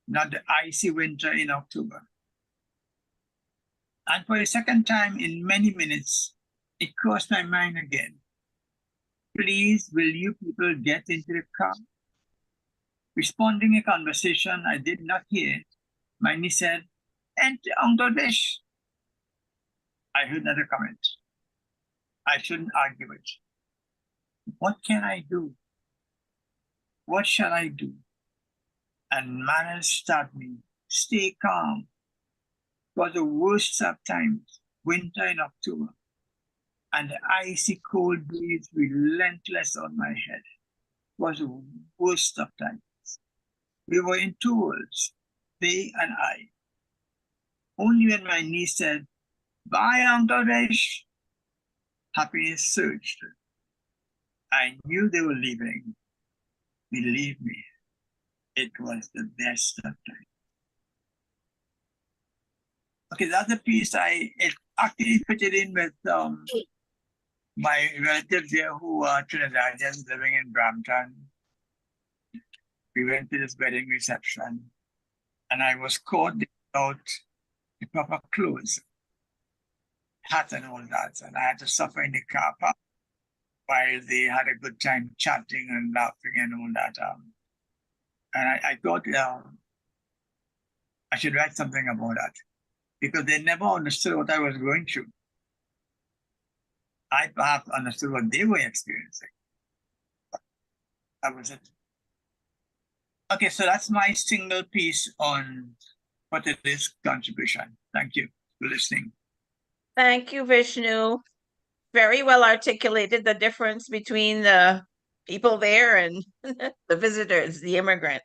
not the icy winter in October. And for the second time in many minutes, it crossed my mind again. Please, will you people get into the car? Responding a conversation I did not hear, my niece said, "Enter Uncle Bish." I heard not a comment. I shouldn't argue it. What can I do? What shall I do? And manners stopped me. Stay calm. It was the worst of times, winter in October, and the icy cold breeze relentless on my head. It was the worst of times. We were in tours, they and I. Only when my niece said, "Bye, Uncle Bish," happiness surged. I knew they were leaving. Believe me, it was the best of times. Okay, that's a piece it actually fitted in with my relatives here who are Trinidadians living in Brampton. We went to this wedding reception, and I was caught without the proper clothes, hat and all that, and I had to suffer in the car park while they had a good time chatting and laughing and all that. And I thought I should write something about that, because they never understood what I was going through. I perhaps understood what they were experiencing. That was it. Okay, so that's my single piece on what it is contribution. Thank you for listening. Thank you, Vishnu. Very well articulated the difference between the people there and the visitors, the immigrant.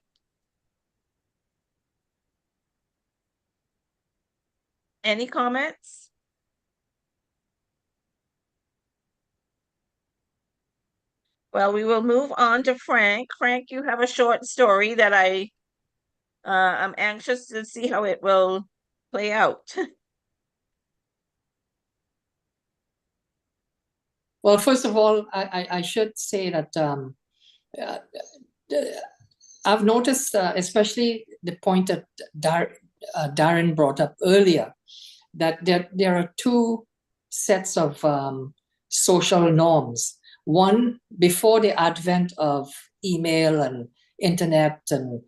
Any comments? Well, we will move on to Frank. Frank, you have a short story that I'm anxious to see how it will play out. Well, first of all, I should say that I've noticed, especially the point that Darren brought up earlier, that there are two sets of social norms. One, before the advent of email and internet and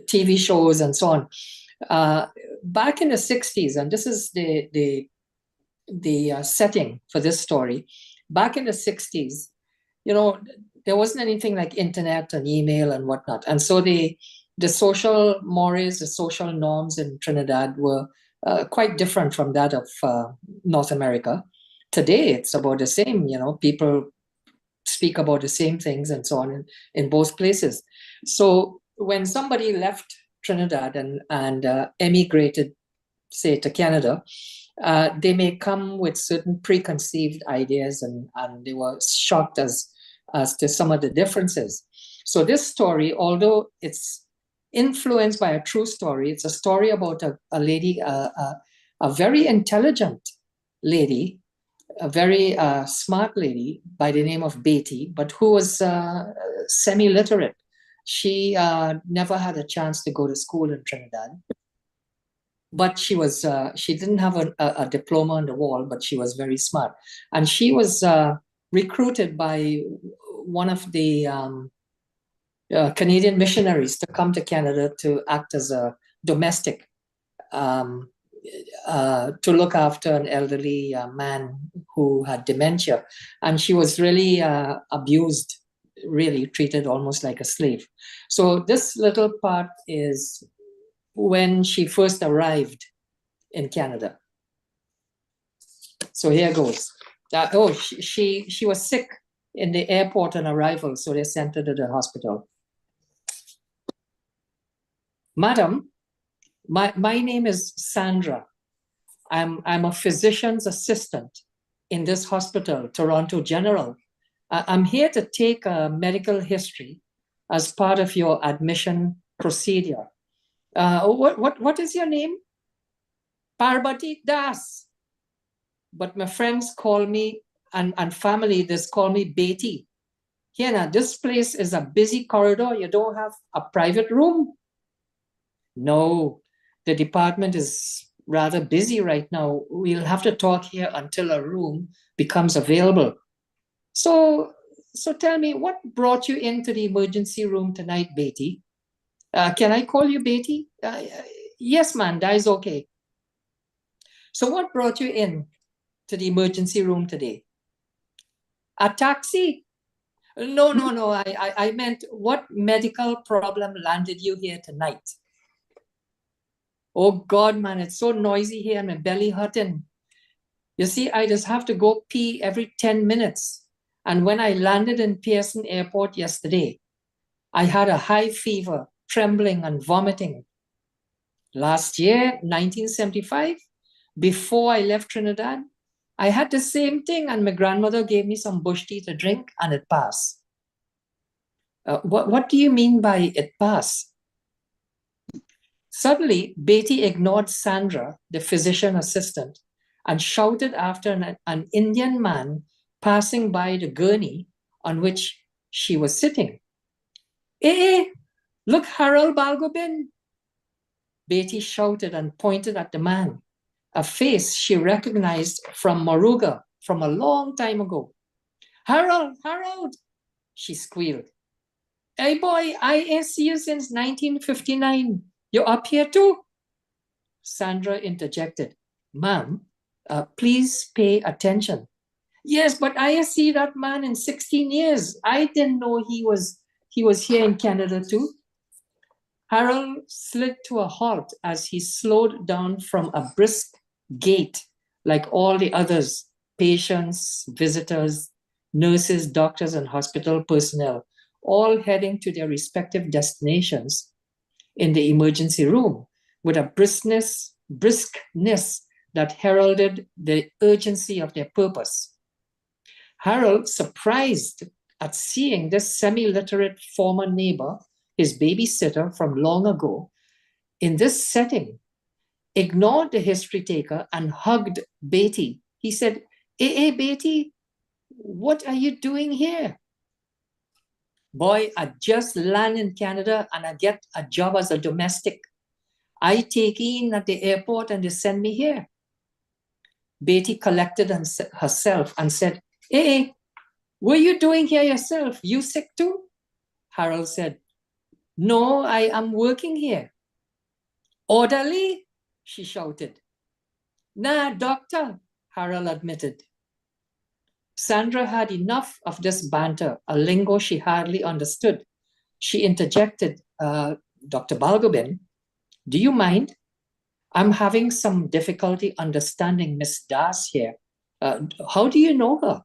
TV shows and so on. Back in the 60s, and this is the setting for this story. Back in the 60s, there wasn't anything like internet and email and whatnot. And so the social mores, the social norms in Trinidad were quite different from that of North America. Today, it's about the same, people speak about the same things and so on in both places. So when somebody left Trinidad and emigrated, say, to Canada, they may come with certain preconceived ideas, and they were shocked as to some of the differences. So this story, although it's influenced by a true story, it's a story about a lady, a very intelligent lady, a very smart lady by the name of Beatty, but who was semi-literate. She never had a chance to go to school in Trinidad. but she didn't have a diploma on the wall, but she was very smart. And she was recruited by one of the Canadian missionaries to come to Canada to act as a domestic, to look after an elderly man who had dementia. And she was really abused, really treated almost like a slave. So this little part is when she first arrived in Canada. So here goes. She was sick in the airport on arrival, so they sent her to the hospital. Madam, my name is Sandra. I'm a physician's assistant in this hospital, Toronto General. I'm here to take a medical history as part of your admission procedure. What is your name? Parvati Das. But my friends call me, and family, they call me Betty. Here now, this place is a busy corridor. You don't have a private room? No, the department is rather busy right now. We'll have to talk here until a room becomes available. So tell me, what brought you into the emergency room tonight, Betty? Can I call you Betty? Yes, man, that is okay. So what brought you in to the emergency room today? A taxi? No. I meant, what medical problem landed you here tonight? Oh God, man, it's so noisy here and my belly hurting. You see, I just have to go pee every 10 minutes. And when I landed in Pearson Airport yesterday, I had a high fever, trembling and vomiting. Last year, 1975, before I left Trinidad, I had the same thing, and my grandmother gave me some bush tea to drink, and it passed. What do you mean by it passed? Suddenly, Betty ignored Sandra, the physician assistant, and shouted after an Indian man passing by the gurney on which she was sitting. Hey, look, Harold Balgobin! Betty shouted and pointed at the man, a face she recognized from Moruga from a long time ago. Harold, she squealed. Hey boy, I ain't seen you since 1959. You're up here too? Sandra interjected. Ma'am, please pay attention. Yes, but I see that man in 16 years. I didn't know he was here in Canada too. Harold slid to a halt as he slowed down from a brisk gait, like all the others, patients, visitors, nurses, doctors, and hospital personnel, all heading to their respective destinations in the emergency room with a briskness that heralded the urgency of their purpose. Harold, surprised at seeing this semi-literate former neighbor, his babysitter from long ago, in this setting, ignored the history taker and hugged Betty. He said, Hey, Betty, what are you doing here? Boy, I just landed in Canada and I get a job as a domestic. I take in at the airport and they send me here. Betty collected herself and said, Hey, what are you doing here yourself? You sick too? Harold said, No, I am working here. Orderly? She shouted. Nah, doctor, Harold admitted. Sandra had enough of this banter, a lingo she hardly understood. She interjected, Dr. Balgobin, do you mind? I'm having some difficulty understanding Miss Das here. How do you know her?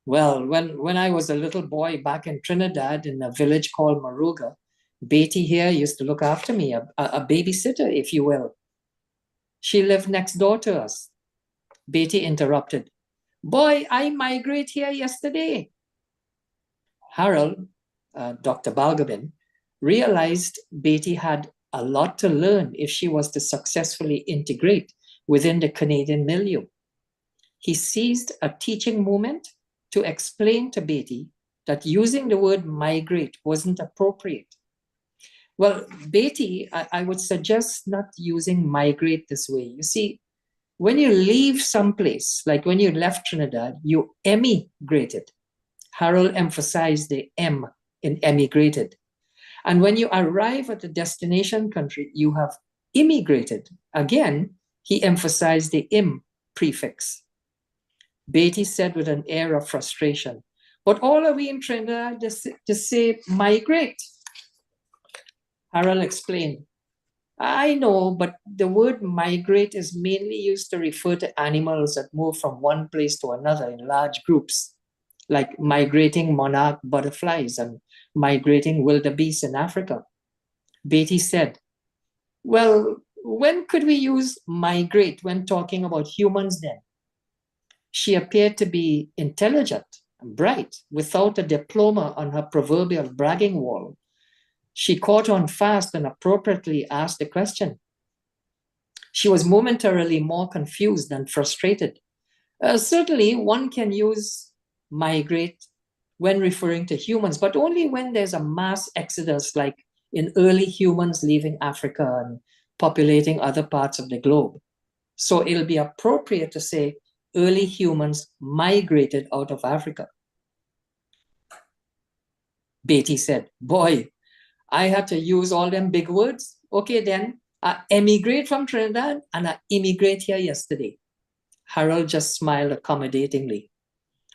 Well, when I was a little boy back in Trinidad in a village called Moruga, Betty here used to look after me, a babysitter, if you will. She lived next door to us. Betty interrupted. Boy, I migrated here yesterday. Harold, Dr. Balgobin, realized Betty had a lot to learn if she was to successfully integrate within the Canadian milieu. He seized a teaching moment to explain to Betty that using the word migrate wasn't appropriate. Well, Beatty, I would suggest not using migrate this way. You see, when you leave someplace, like when you left Trinidad, you emigrated. Harold emphasized the M in emigrated. And when you arrive at the destination country, you have immigrated. Again, he emphasized the im prefix. Beatty said with an air of frustration, but all are we in Trinidad to say migrate? Harold explained, I know, but the word migrate is mainly used to refer to animals that move from one place to another in large groups, like migrating monarch butterflies and migrating wildebeest in Africa. Beatty said, well, when could we use migrate when talking about humans then? She appeared to be intelligent and bright, without a diploma on her proverbial bragging wall. She caught on fast and appropriately asked the question. She was momentarily more confused than frustrated. Certainly, one can use migrate when referring to humans, but only when there's a mass exodus, like in early humans leaving Africa and populating other parts of the globe. So it'll be appropriate to say early humans migrated out of Africa. Beatty said, boy, I had to use all them big words. Okay, then I emigrate from Trinidad and I immigrate here yesterday. Harold just smiled accommodatingly.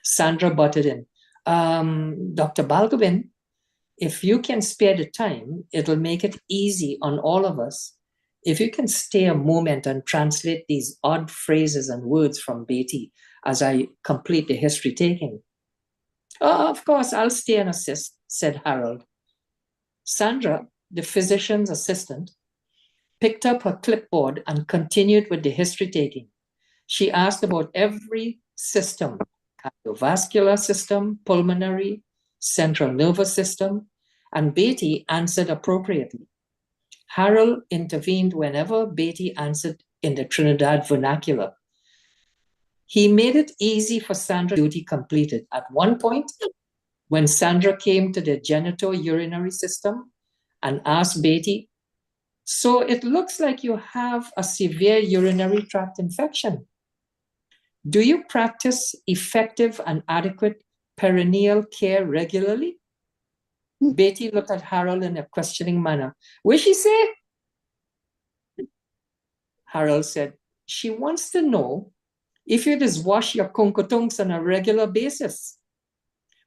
Sandra butted in. Dr. Balgobin, if you can spare the time, it'll make it easy on all of us. If you can stay a moment and translate these odd phrases and words from Beatty as I complete the history taking. Oh, of course, I'll stay and assist, said Harold. Sandra, the physician's assistant, picked up her clipboard and continued with the history taking. She asked about every system, cardiovascular system, pulmonary, central nervous system, and Beatty answered appropriately. Harold intervened whenever Beatty answered in the Trinidad vernacular. He made it easy for Sandra duty completed. At one point, when Sandra came to the genitourinary system and asked Beatty, so it looks like you have a severe urinary tract infection. Do you practice effective and adequate perineal care regularly? Beatty looked at Harold in a questioning manner. What she say? Harold said, she wants to know if you just wash your kunkutungs on a regular basis.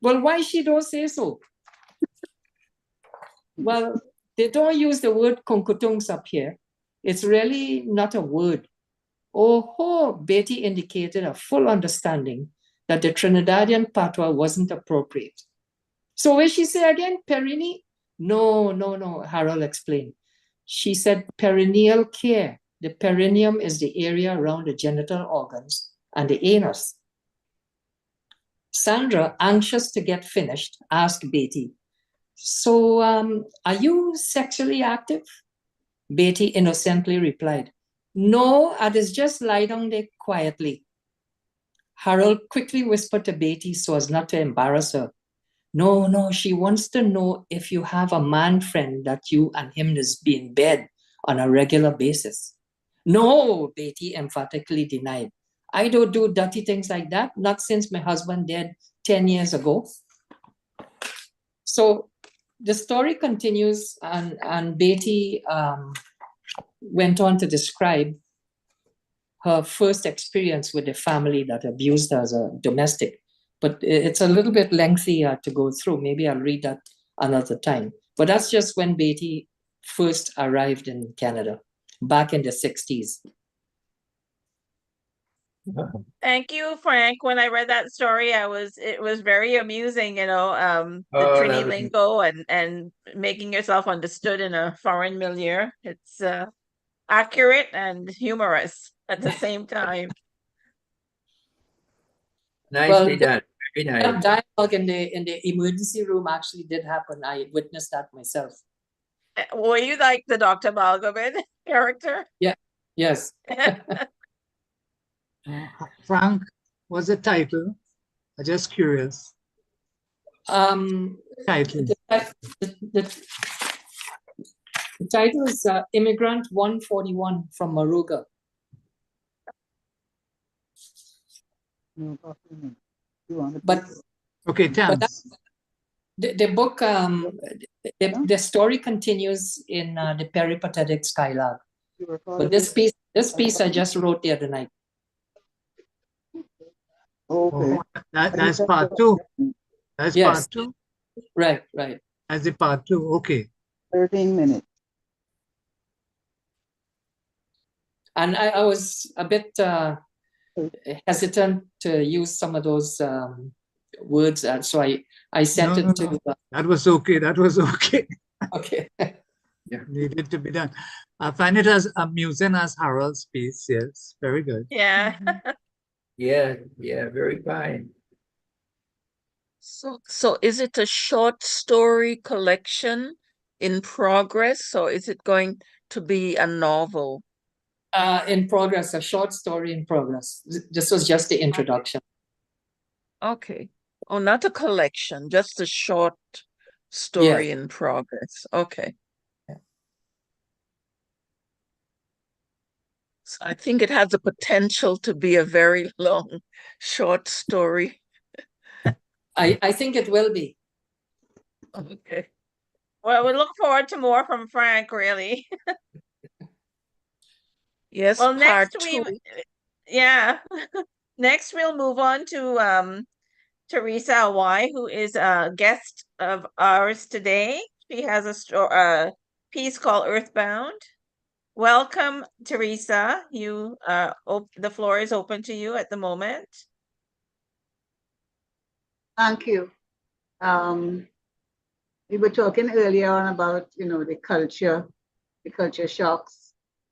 Well, why she don't say so? Well, they don't use the word kunkutungs up here. It's really not a word. Oh, Beatty indicated a full understanding that the Trinidadian patois wasn't appropriate. So what she say again, perineal? No, Harold explained. She said perineal care. The perineum is the area around the genital organs and the anus. Sandra, anxious to get finished, asked Beatty, so are you sexually active? Beatty innocently replied, no, I just lie down there quietly. Harold quickly whispered to Beatty so as not to embarrass her. No, she wants to know if you have a man friend that you and him is be in bed on a regular basis. No, Beatty emphatically denied. I don't do dirty things like that, not since my husband died 10 years ago. So the story continues, and Beatty went on to describe her first experience with the family that abused her as a domestic. But it's a little bit lengthy to go through. Maybe I'll read that another time. But that's just when Beatty first arrived in Canada, back in the 60s. Thank you, Frank. When I read that story, it was very amusing, the Trini lingo and making yourself understood in a foreign milieu. It's accurate and humorous at the same time. Nicely done. Very nice. That dialogue in the emergency room actually did happen. I witnessed that myself. Were you like the Dr. Balgobin character? Yeah. Yes. Frank, what's the title? I'm just curious. Title. The title is Immigrant 141 from Maruga. But Okay, but thanks. the book, the story continues in the peripatetic Skylab. But this piece I just wrote the other night. Okay. That's part two. That's Yes. part two. Right, right. That's the part two. Okay. 13 minutes. And I was a bit hesitant to use some of those words, and so I sent No, it to. that was okay. That was okay. Okay. Needed to be done. I find it as amusing as Harold's piece. Yes, very good. Yeah. Yeah, yeah, very fine. So is it a short story collection in progress, or is it going to be a novel? In progress, a short story in progress. This was just the introduction. Okay. Oh, not a collection, just a short story in progress. Okay. So I think it has the potential to be a very long short story. I think it will be. Okay. Well, we look forward to more from Frank, really. Yes, Well, part next two. yeah. Next we'll move on to Teresa Awai, who is a guest of ours today. She has a piece called Earthbound. Welcome, Teresa. You the floor is open to you at the moment. Thank you. We were talking earlier on about, the culture shocks.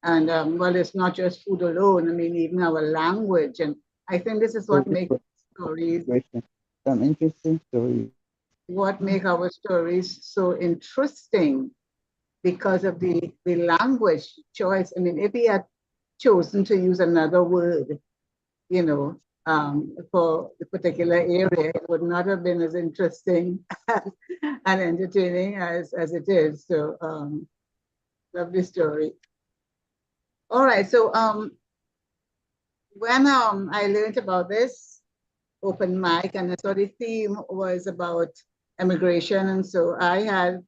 And well, it's not just food alone. I mean, even our language. And I think this is what makes stories, Some interesting stories. what make our stories so interesting because of the language choice. I mean, if he had chosen to use another word, for the particular area, it would not have been as interesting and entertaining as it is. So, lovely story. All right, so when I learned about this open mic, and I saw the theme was about immigration, and so I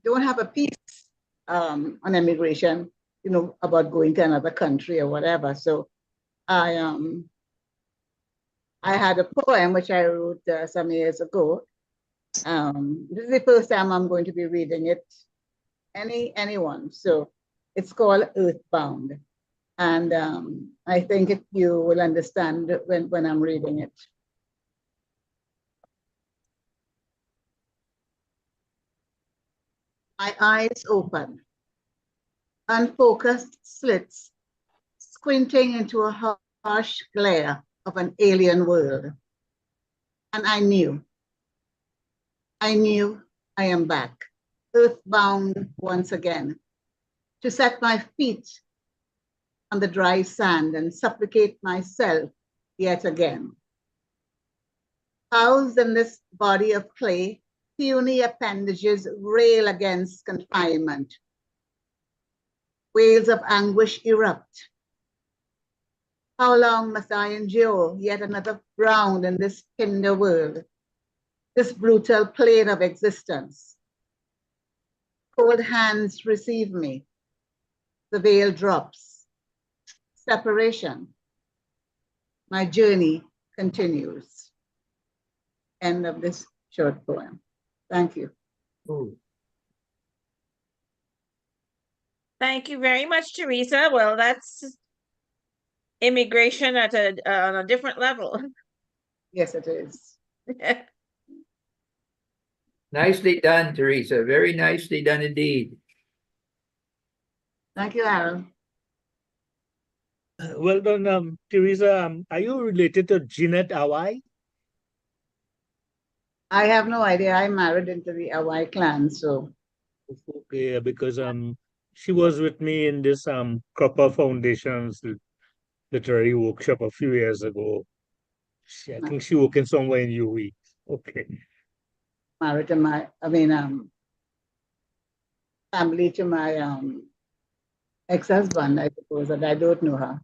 don't have a piece on immigration, about going to another country or whatever. So I had a poem which I wrote some years ago. This is the first time I'm going to be reading it. Anyone. So it's called Earthbound. And I think you will understand when I'm reading it. My eyes open, unfocused slits, squinting into a harsh glare of an alien world. And I knew I am back, earthbound once again, to set my feet on the dry sand and supplicate myself yet again. Housed in this body of clay, puny appendages rail against confinement. Wails of anguish erupt. How long must I endure yet another round in this hinder world, this brutal plane of existence? Cold hands receive me. The veil drops. Separation. My journey continues. End of this short poem. Thank you. Oh. Thank you very much, Teresa. Well, that's immigration at on a different level. Yes, it is. Nicely done, Teresa. Very nicely done indeed. Thank you, Aaron. Well done, Teresa. Are you related to Jeanette Awai? I have no idea. I married into the Awai clan, so. Okay, because she was with me in this Cropper Foundation's literary workshop a few years ago. I think she working somewhere in UWE. Okay. Married to family to my ex-husband, I suppose, and I don't know her.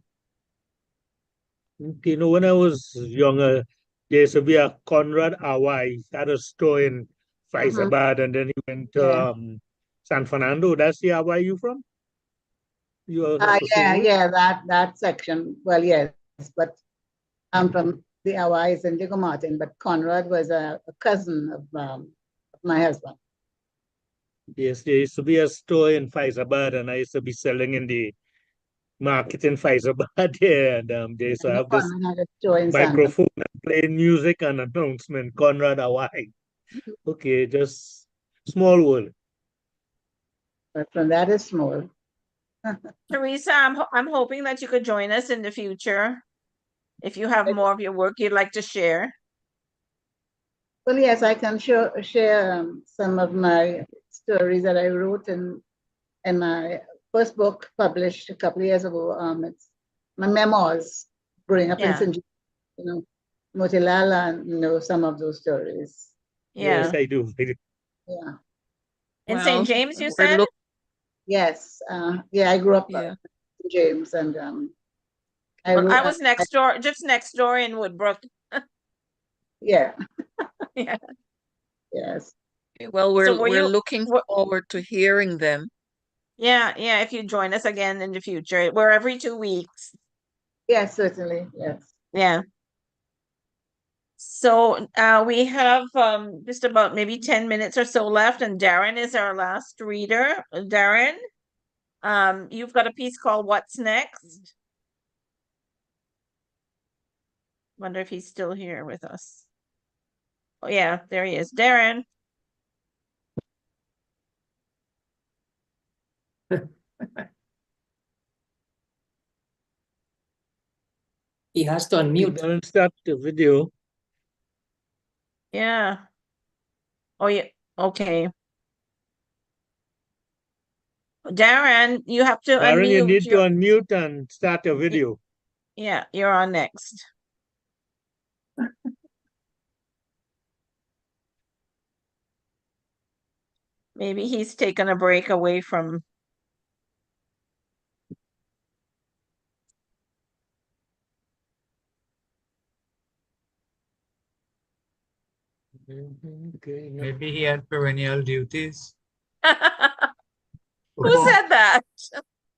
You know, when I was younger, there used to be a Conrad Awai. He had a store in Faizabad, and then he went to Yeah. San Fernando. That's the Awai you from? You are associated with? Yeah, that section. Well, yes, but I'm from the Hawaiis in Diego Martin, but Conrad was a cousin of my husband. Yes, there used to be a store in Faizabad, and I used to be selling in the market in Faizabad there, and they used to have this Conrad had a store in Santa. microphone and playing music and announcement. Conrad Awai. Okay, just small world. But from that is small. Teresa, I'm hoping that you could join us in the future. If you have more of your work you'd like to share. Well, yes, I can share some of my stories that I wrote in my first book published a couple of years ago. It's my memoirs growing up in Yeah. St. James, you know, Motilala, and some of those stories. Yeah. Yes, I do. Yeah. In Well, St. James, you we're said? look- Yes. Yeah, I grew up Yeah. in St. James, and Well, I was next door, just next door in Woodbrook. yeah. Yeah. Yes. Well, So were we're you- looking forward to hearing them. Yeah, if you join us again in the future. We're every 2 weeks. Yes, certainly. Yes. Yeah. So we have just about maybe 10 minutes or so left, and Darren is our last reader. Darren, you've got a piece called What's Next? Wonder if he's still here with us. Oh yeah, there he is. Darren. He has to unmute. Don't start the video. Yeah. Oh yeah. Okay. Darren, you have to Darren, you unmute. need to unmute and start your video. Yeah, you're on next. Maybe he's taken a break away from. Okay. Maybe he had perennial duties. Who said that?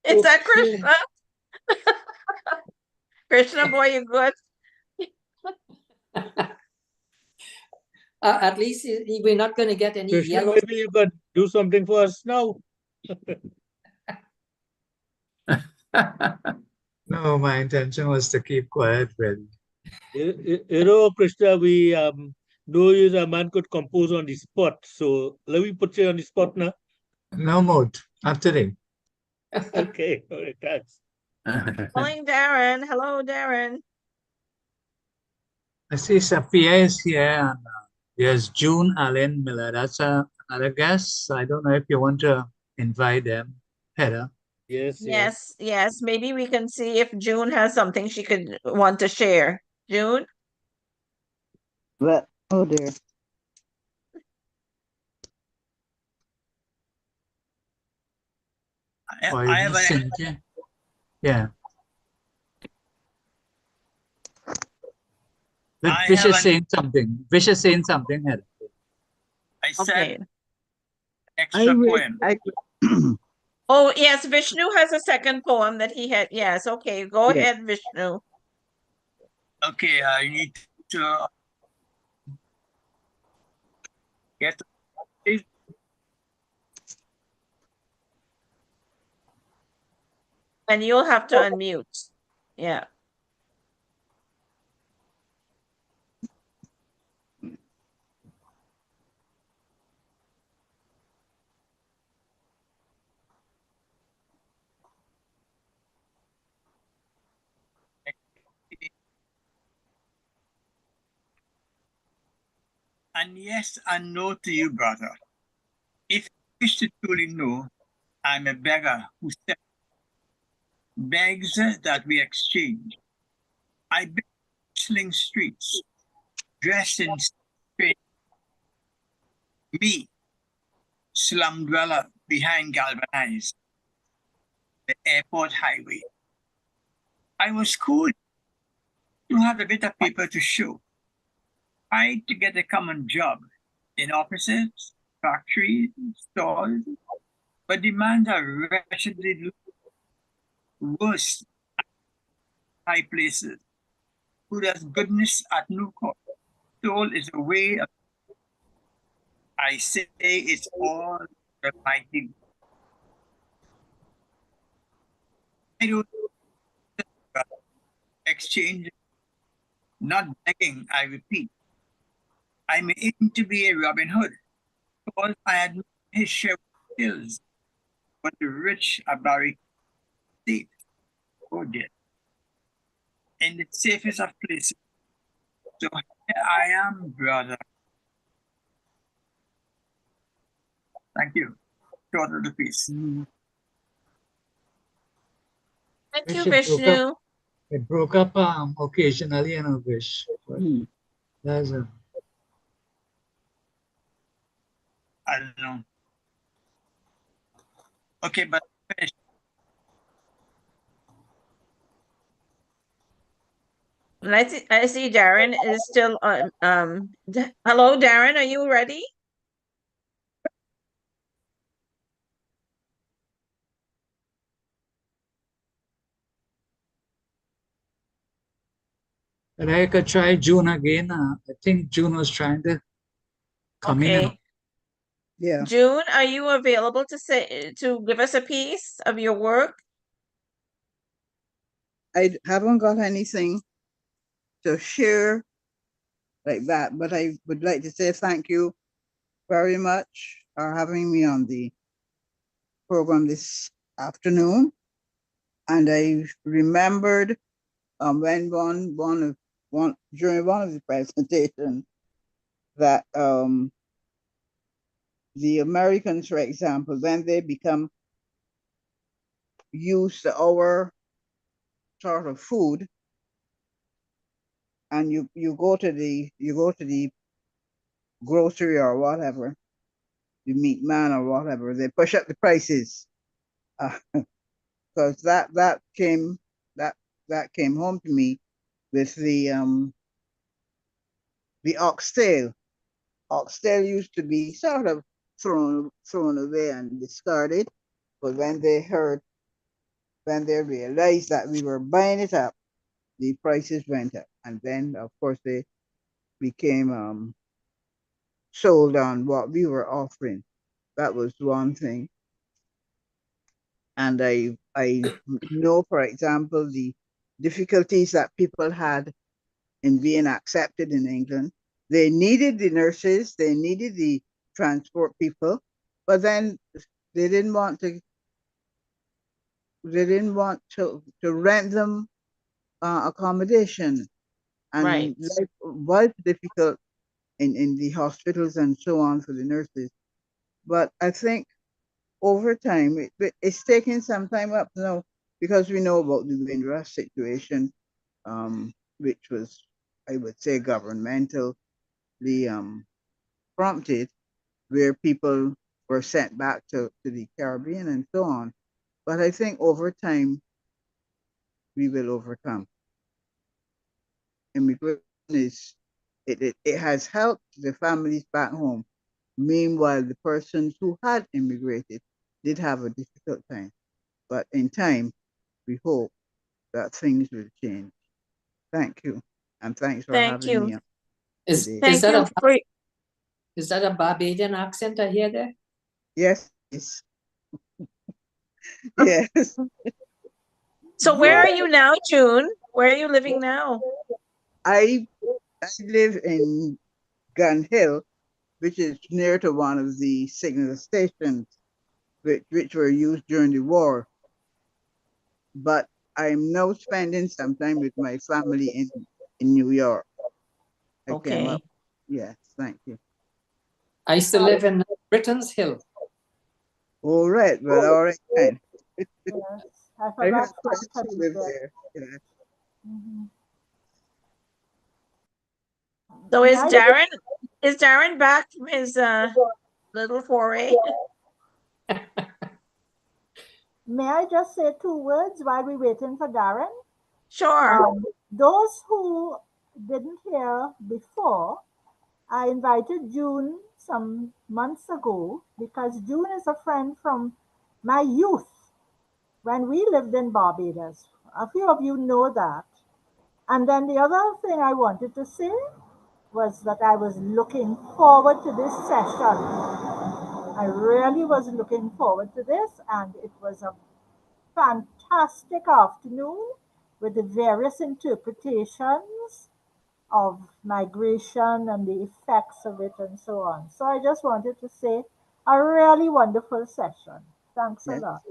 Is that Krishna? Krishna, boy, you good? At least we're not going to get any Krishna, yellow. maybe you could do something for us now. No, my intention was to keep quiet, really. You know, Krishna, we know you a man could compose on the spot. So let me put you on the spot now. No mood. Not today. Okay, all right, thanks. Calling Darren. Hello, Darren. I see Sophia is here, and there's June Allen Miller. That's another guest. I don't know if you want to invite them, Heather. Yes. Yes. Maybe we can see if June has something she could want to share. June? Well, oh dear. I have an Cynthia. Yeah. But I Vish have is an- saying something. Vish is saying something, Heather. I said Okay. extra poem. Oh, yes, Vishnu has a second poem that he had. Yes, okay. Go Yeah. ahead, Vishnu. Okay, I need to get And you'll have to unmute. Yeah. and yes and no to you, brother. If you wish to truly know, I'm a beggar who begs that we exchange. I beg whistling streets, dressed in strange. Me, slum dweller, behind Galvanized, the airport highway. I was cool to have a bit of paper to show. Tried to get a common job in offices, factories, stores, but demands are wretchedly worse at high places. Who does goodness at no cost? Soul is a way of, I say it's all the mighty. I don't exchange, not begging, I repeat. I may aim to be a Robin Hood, because I admire his share of skills, but the rich are buried deep, or dead, in the safest of places. So here I am, brother. Thank you. Short of the piece. Thank you, It broke up. Vishnu. It broke up occasionally, you know, Vish. But that's a I don't know. Okay, but finish. I see Darren is still on. Hello, Darren, are you ready? But I could try June again. I think June was trying to come in. Okay. Yeah. June, are you available to give us a piece of your work? I haven't got anything to share like that, but I would like to say thank you very much for having me on the program this afternoon. And I remembered when during one of the presentations that the Americans, for example, when they become used to our sort of food, and you go to the grocery or whatever, the meat man or whatever, they push up the prices, because that came home to me with the oxtail. Oxtail used to be sort of thrown away and discarded, but when they realized that we were buying it up, the prices went up, and then of course they became sold on what we were offering. That was one thing. And I know, for example, the difficulties that people had in being accepted in England. They needed the nurses, they needed the transport people, but then they didn't want to rent them accommodation, and Right. life was difficult in the hospitals and so on for the nurses. But I think over time, it's taking some time up now, because we know about the Windrush situation, which was, I would say, governmentally prompted, where people were sent back to the Caribbean and so on. But I think over time, we will overcome. Immigration it has helped the families back home. Meanwhile, the persons who had immigrated did have a difficult time. But in time, we hope that things will change. Thank you. And thanks for Thank having me you. on Is today. Thank that you for is that a Barbadian accent I hear there? Yes, yes. Yes. So where are you now, June? Where are you living now? I live in Gun Hill, which is near to one of the signal stations which were used during the war. But I'm now spending some time with my family in New York. I came up. Okay. Yes, thank you. I used to live in Britain's Hill. All right, well, all right, fine. Yes, I I forgot have friends who something live there. there. Yeah. Mhm. So Nice. is Darren back from his little foray? May I just say 2 words while we're waiting for Darren? Sure. Those who didn't hear before, I invited June some months ago because June is a friend from my youth when we lived in Barbados. A few of you know that. And then the other thing I wanted to say was that I was looking forward to this session. I really was looking forward to this, and it was a fantastic afternoon with the various interpretations of migration and the effects of it and so on. So I just wanted to say a really wonderful session. Thanks a Yes. lot.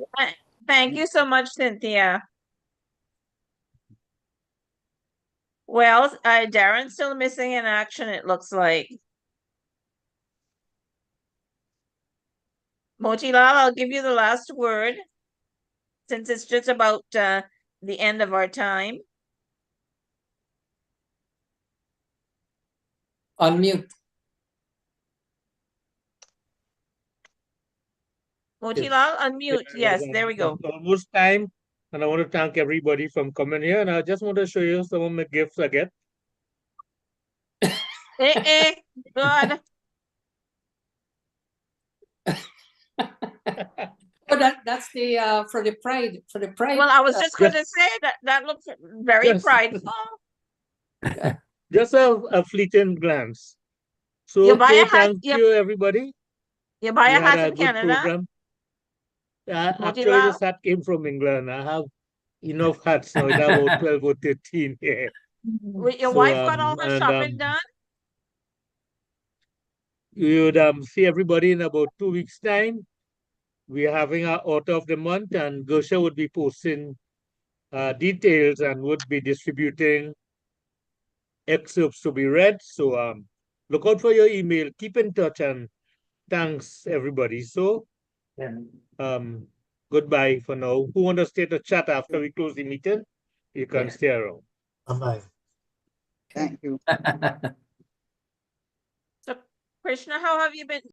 Thank you so much, Cynthia. Well, Darren's still missing in action, it looks like. Motilal, I'll give you the last word since it's just about the end of our time. Unmute. Motilal, unmute. Yes, there we go. It's almost time, and I want to thank everybody from coming here. And I just want to show you some of my gifts I get. Good. Oh, that's the for the pride Well, I was just going to Yes. say that looks very Yes. prideful. Just a fleeting glance. So, You buy a okay, hat. thank you, everybody. You buy We a had hat a in good Canada. program. Actually, Motilal? this hat came from England. I have enough hats now. It's about 12 or 13 here. Your wife got all her shopping done? You would see everybody in about 2 weeks' time. We're having our author of the month, and Gersha would be posting details and would be distributing excerpts to be read. So look out for your email. Keep in touch, and thanks everybody. So goodbye for now. Who want to stay to chat after we close the meeting? You can stay around. Bye-bye. Thank you. So, Krishna, how have you been?